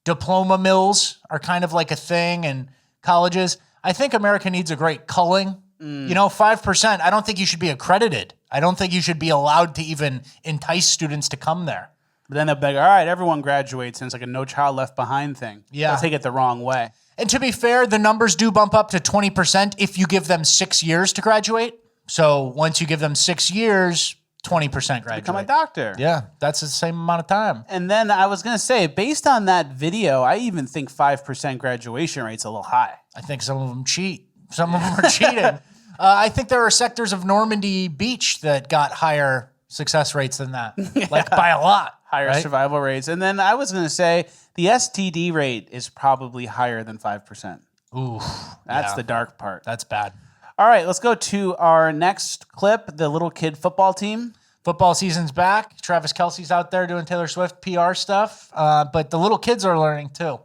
diploma mills are kind of like a thing in colleges? I think America needs a great culling. 5%, I don't think you should be accredited. I don't think you should be allowed to even entice students to come there. But then they'll be like, all right, everyone graduates, and it's like a no child left behind thing. Yeah. They'll take it the wrong way. And to be fair, the numbers do bump up to 20% if you give them 6 years to graduate. So once you give them 6 years, 20% graduate. Become a doctor. Yeah, that's the same amount of time. And then I was going to say, based on that video, I even think 5% graduation rate's a little high. I think some of them cheat. Some of them are cheating. I think there are sectors of Normandy Beach that got higher success rates than that, by a lot. Higher survival rates. And then I was going to say the STD rate is probably higher than 5%. Ooh. That's the dark part. That's bad. All right, let's go to our next clip, the little kid football team. Football season's back. Travis Kelce's out there doing Taylor Swift PR stuff, but the little kids are learning too.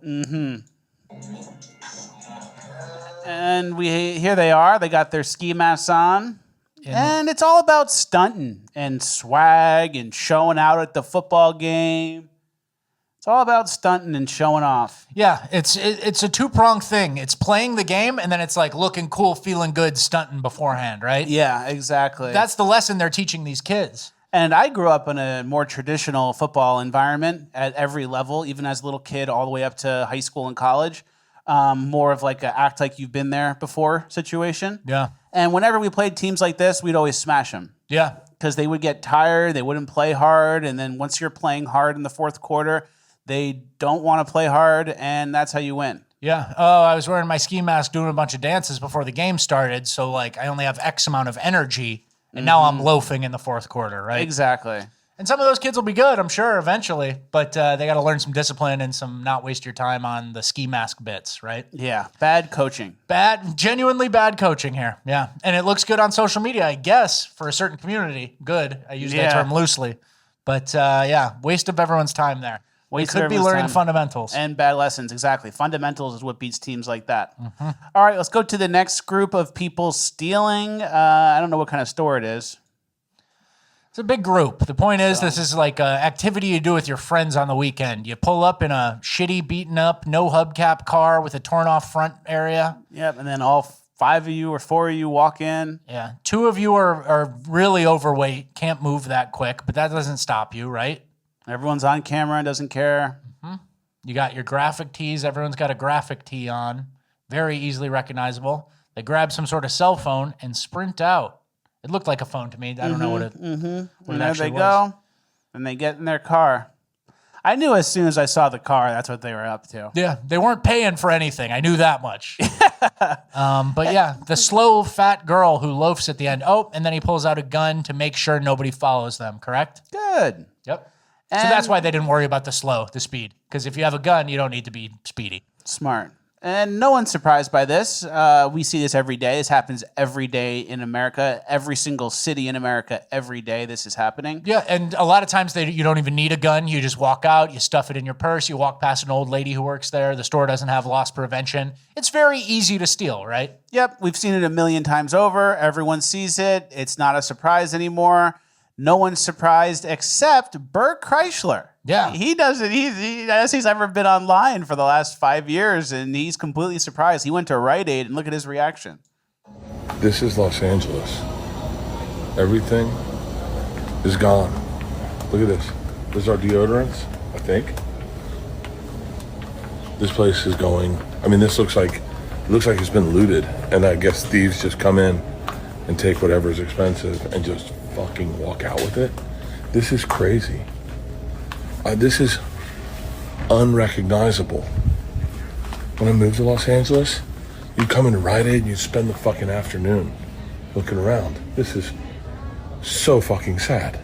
And here they are. They got their ski masks on. And it's all about stunting and swag and showing out at the football game. It's all about stunting and showing off. Yeah, it's a two-pronged thing. It's playing the game, and then it's like looking cool, feeling good, stunting beforehand, right? Yeah, exactly. That's the lesson they're teaching these kids. And I grew up in a more traditional football environment at every level, even as a little kid all the way up to high school and college. More of like a act like you've been there before situation. Yeah. And whenever we played teams like this, we'd always smash them. Yeah. Because they would get tired, they wouldn't play hard, and then once you're playing hard in the fourth quarter, they don't want to play hard, and that's how you win. Yeah. Oh, I was wearing my ski mask doing a bunch of dances before the game started, so I only have X amount of energy, and now I'm loafing in the fourth quarter, right? Exactly. And some of those kids will be good, I'm sure, eventually. But they got to learn some discipline and some not waste your time on the ski mask bits, right? Yeah. Bad coaching. Genuinely bad coaching here. Yeah. And it looks good on social media, I guess, for a certain community. Good. I use that term loosely. But waste of everyone's time there. They could be learning fundamentals. And bad lessons, exactly. Fundamentals is what beats teams like that. All right, let's go to the next group of people stealing. I don't know what kind of store it is. It's a big group. The point is, this is like an activity you do with your friends on the weekend. You pull up in a shitty, beaten up, no hubcap car with a torn off front area. Yep, and then all 5 of you or 4 of you walk in. Yeah, 2 of you are really overweight, can't move that quick, but that doesn't stop you, right? Everyone's on camera and doesn't care. You got your graphic tees. Everyone's got a graphic tee on. Very easily recognizable. They grab some sort of cell phone and sprint out. It looked like a phone to me. I don't know what it, and there they go, and they get in their car. I knew as soon as I saw the car, that's what they were up to. Yeah, they weren't paying for anything. I knew that much. But yeah, the slow, fat girl who loafs at the end. Oh, and then he pulls out a gun to make sure nobody follows them, correct? Good. Yep. So that's why they didn't worry about the speed. Because if you have a gun, you don't need to be speedy. Smart. And no one's surprised by this. We see this every day. This happens every day in America. Every single city in America, every day this is happening. Yeah, and a lot of times you don't even need a gun. You just walk out, you stuff it in your purse, you walk past an old lady who works there. The store doesn't have loss prevention. It's very easy to steal, right? Yep, we've seen it a million times over. Everyone sees it. It's not a surprise anymore. No one's surprised except Bert Kreishcler. Yeah. He does it. He's ever been online for the last 5 years, and he's completely surprised. He went to Rite Aid, and look at his reaction. This is Los Angeles. Everything is gone. Look at this. This is our deodorants, I think. This place is going, this looks like it's been looted, and I guess thieves just come in and take whatever's expensive and just fucking walk out with it. This is crazy. This is unrecognizable. When I moved to Los Angeles, you'd come into Rite Aid and you'd spend the fucking afternoon looking around. This is so fucking sad.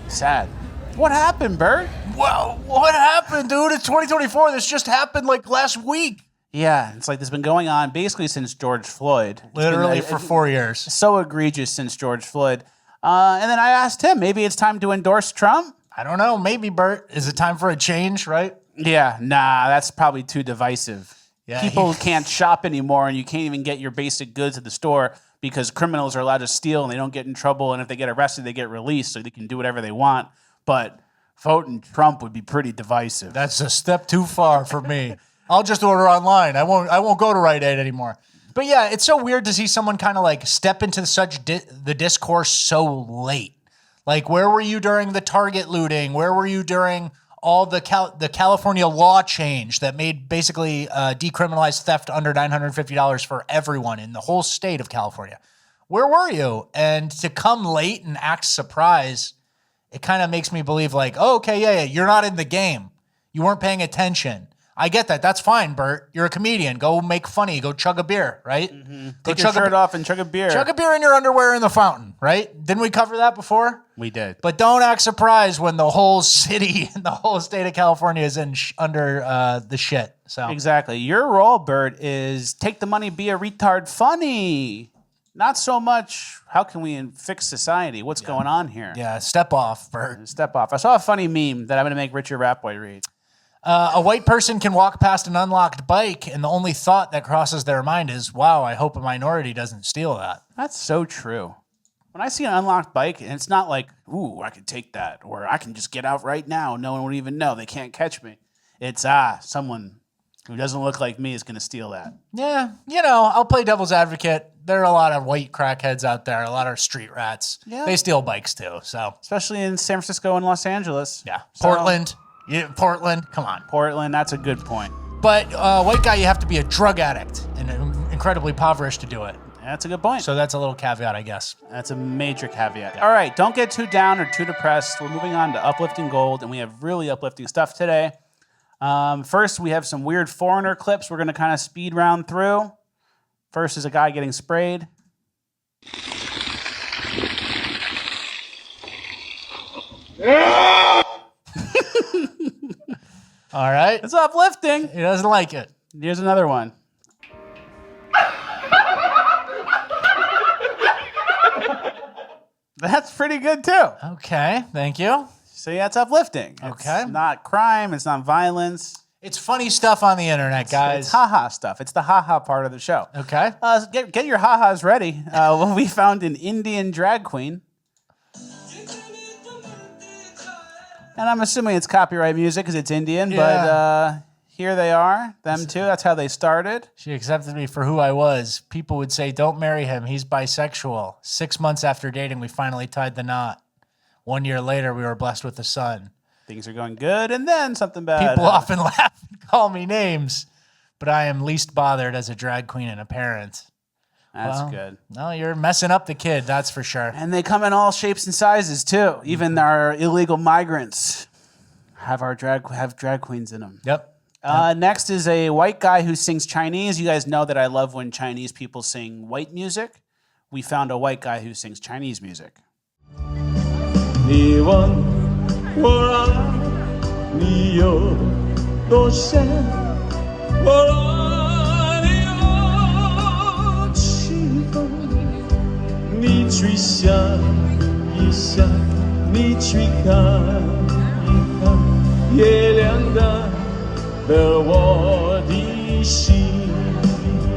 Sad. What happened, Bert? Well, what happened, dude? It's 2024. This just happened like last week. Yeah, it's like this has been going on basically since George Floyd. Literally for 4 years. So egregious since George Floyd. And then I asked him, maybe it's time to endorse Trump? I don't know. Maybe, Bert. Is it time for a change, right? Yeah, nah, that's probably too divisive. Yeah. People can't shop anymore, and you can't even get your basic goods at the store because criminals are allowed to steal and they don't get in trouble. And if they get arrested, they get released so they can do whatever they want. But voting Trump would be pretty divisive. That's a step too far for me. I'll just order online. I won't go to Rite Aid anymore. But yeah, it's so weird to see someone kind of like step into such the discourse so late. Like, where were you during the Target looting? Where were you during all the California law change that made basically decriminalized theft under $950 for everyone in the whole state of California? Where were you? And to come late and act surprised, it kind of makes me believe like, oh, okay, yeah, you're not in the game. You weren't paying attention. I get that. That's fine, Bert. You're a comedian. Go make funny. Go chug a beer, right? Mm-hmm. Take your shirt off and chug a beer. Chug a beer in your underwear in the fountain, right? Didn't we cover that before? We did. But don't act surprised when the whole city and the whole state of California is in under the shit. So exactly. Your role, Bert, is take the money, be a retard funny. Not so much, how can we fix society? What's going on here? Yeah, step off, Bert. Step off. I saw a funny meme that I'm going to make Richard Rapboy read. A white person can walk past an unlocked bike, and the only thought that crosses their mind is, wow, I hope a minority doesn't steal that. That's so true. When I see an unlocked bike, and it's not like, ooh, I could take that, or I can just get out right now. No one would even know. They can't catch me. It's, someone who doesn't look like me is going to steal that. Yeah, I'll play devil's advocate. There are a lot of white crackheads out there, a lot of street rats. Yeah. They steal bikes too, so. Especially in San Francisco and Los Angeles. Yeah. Portland. Yeah, Portland, come on. Portland, that's a good point. But white guy, you have to be a drug addict and incredibly impoverished to do it. That's a good point. So that's a little caveat, I guess. That's a major caveat. Yeah. All right, don't get too down or too depressed. We're moving on to uplifting gold, and we have really uplifting stuff today. First, we have some weird foreigner clips we're going to kind of speed round through. First is a guy getting sprayed. All right. It's uplifting. He doesn't like it. Here's another one. That's pretty good too. Okay, thank you. So yeah, it's uplifting. Okay. It's not crime. It's not violence. It's funny stuff on the internet, guys. It's haha stuff. It's the haha part of the show. Okay. Get your ha-has ready. We found an Indian drag queen. And I'm assuming it's copyright music because it's Indian, but here they are, them too. That's how they started. She accepted me for who I was. People would say, don't marry him. He's bisexual. 6 months after dating, we finally tied the knot. 1 year later, we were blessed with a son. Things are going good, and then something bad. People often laugh and call me names, but I am least bothered as a drag queen and a parent. That's good. No, you're messing up the kid, that's for sure. And they come in all shapes and sizes too. Even our illegal migrants have drag queens in them. Yep. Next is a white guy who sings Chinese. You guys know that I love when Chinese people sing white music. We found a white guy who sings Chinese music. 你问我爱你有多深，我爱你有几分？你去想一想，你去看一看，月亮的我的心。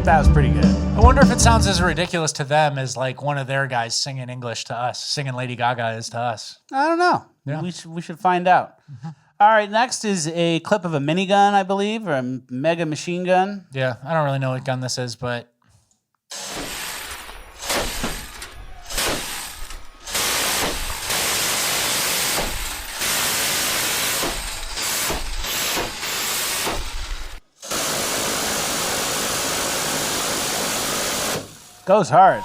That was pretty good. I wonder if it sounds as ridiculous to them as like one of their guys singing English to us, singing Lady Gaga is to us. I don't know. Yeah. We should find out. All right, next is a clip of a minigun, I believe, or a mega machine gun. Yeah, I don't really know what gun this is, but... Goes hard.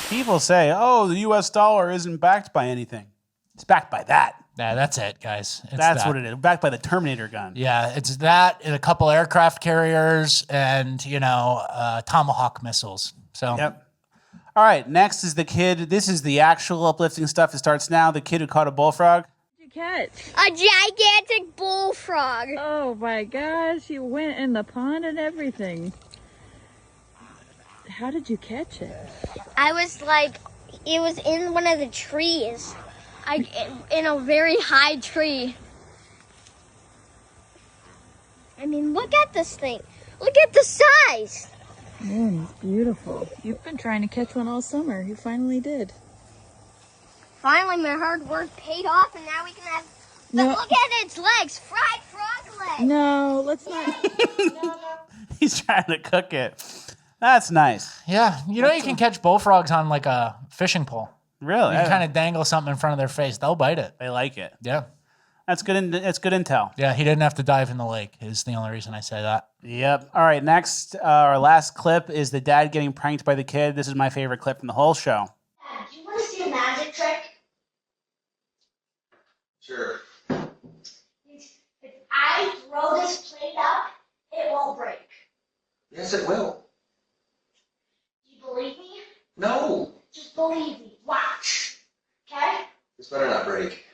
People say, oh, the US dollar isn't backed by anything. It's backed by that. Yeah, that's it, guys. That's what it is. Backed by the Terminator gun. Yeah, it's that and a couple aircraft carriers and, Tomahawk missiles. So. Yep. All right, next is the kid. This is the actual uplifting stuff. It starts now. The kid who caught a bullfrog. Catch? A gigantic bullfrog. Oh my gosh, you went in the pond and everything. How did you catch it? I was like, it was in one of the trees. In a very high tree. I mean, look at this thing. Look at the size. Man, it's beautiful. You've been trying to catch one all summer. You finally did. Finally, my hard work paid off, and now we can have... But look at its legs. Fried frog legs. No, let's not... He's trying to cook it. That's nice. Yeah, you know you can catch bullfrogs on like a fishing pole. Really? You can kind of dangle something in front of their face. They'll bite it. They like it. Yeah. That's good. It's good intel. Yeah, he didn't have to dive in the lake is the only reason I say that. Yep. All right, next, our last clip is the dad getting pranked by the kid. This is my favorite clip from the whole show. Do you want to see a magic trick? Sure. If I throw this plate up, it won't break. Yes, it will. Do you believe me? No. Just believe me. Watch. Okay? This better not break.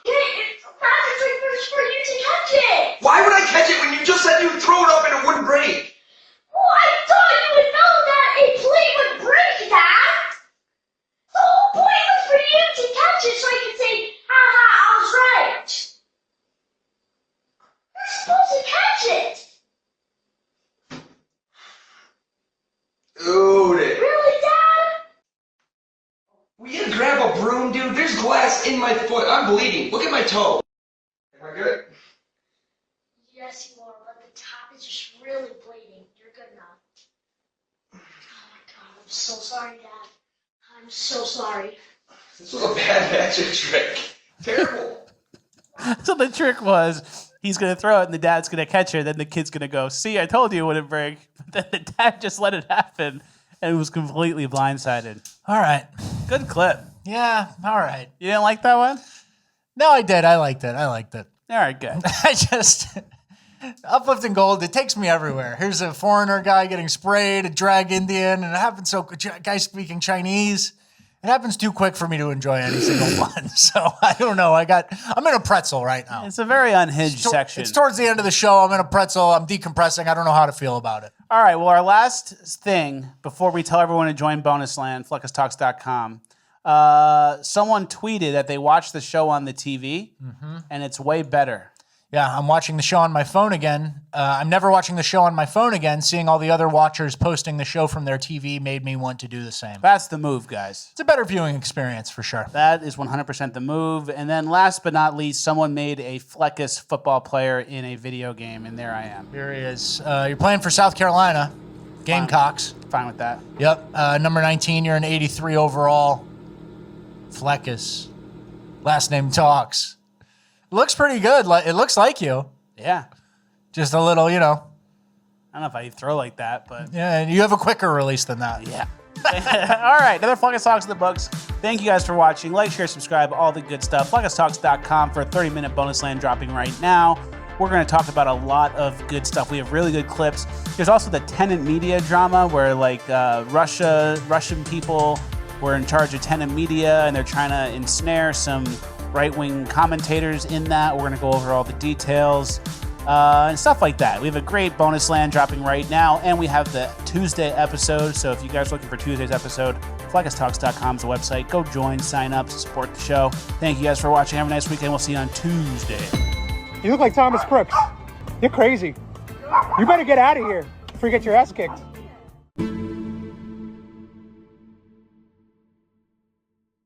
It's a magic trick for you to catch it! Why would I catch it when you just said you'd throw it up and it wouldn't break? Well, I thought you would know that a plate would break, Dad! The whole point was for you to catch it so I could say, haha, I was right! You're supposed to catch it! Dude. Really, Dad? Will you grab a broom, dude? There's glass in my foot. I'm bleeding. Look at my toe. Am I good? Yes, you are, but the top is just really bleeding. You're good now. Oh my god, I'm so sorry, Dad. I'm so sorry. This was a bad magic trick. Terrible. So the trick was he's going to throw it and the dad's going to catch it. Then the kid's going to go, see, I told you it wouldn't break. But then the dad just let it happen and was completely blindsided. All right. Good clip. Yeah, all right. You didn't like that one? No, I did. I liked it. All right, good. I just... Uplifting Gold, it takes me everywhere. Here's a foreigner guy getting sprayed, a drag Indian, and it happens so... guy speaking Chinese. It happens too quick for me to enjoy any single one. So, I don't know. I'm in a pretzel right now. It's a very unhinged section. It's towards the end of the show. I'm in a pretzel. I'm decompressing. I don't know how to feel about it. All right, well, our last thing before we tell everyone to join Bonus Land, fluckustalks.com, someone tweeted that they watched the show on the TV, and it's way better. Yeah, I'm watching the show on my phone again. I'm never watching the show on my phone again. Seeing all the other watchers posting the show from their TV made me want to do the same. That's the move, guys. It's a better viewing experience for sure. That is 100% the move. And then last but not least, someone made a Fleckus football player in a video game, and there I am. Here he is. You're playing for South Carolina. Gamecocks. Fine with that. Yep. Number 19, you're an 83 overall. Fleckus. Last name Talks. Looks pretty good. It looks like you. Yeah. Just a little, I don't know if I throw like that, but... Yeah, and you have a quicker release than that. Yeah. All right, another Fluckus Talks in the books. Thank you guys for watching. Like, share, subscribe, all the good stuff. FluckusTalks.com for a 30-minute bonus land dropping right now. We're going to talk about a lot of good stuff. We have really good clips. There's also the Tenant Media drama where, Russian people were in charge of Tenant Media, and they're trying to ensnare some right-wing commentators in that. We're going to go over all the details and stuff like that. We have a great bonus land dropping right now, and we have the Tuesday episode. So if you guys are looking for Tuesday's episode, FluckusTalks.com is the website. Go join, sign up, support the show. Thank you guys for watching. Have a nice weekend. We'll see you on Tuesday. You look like Thomas Crooks. You're crazy. You better get out of here before you get your ass kicked.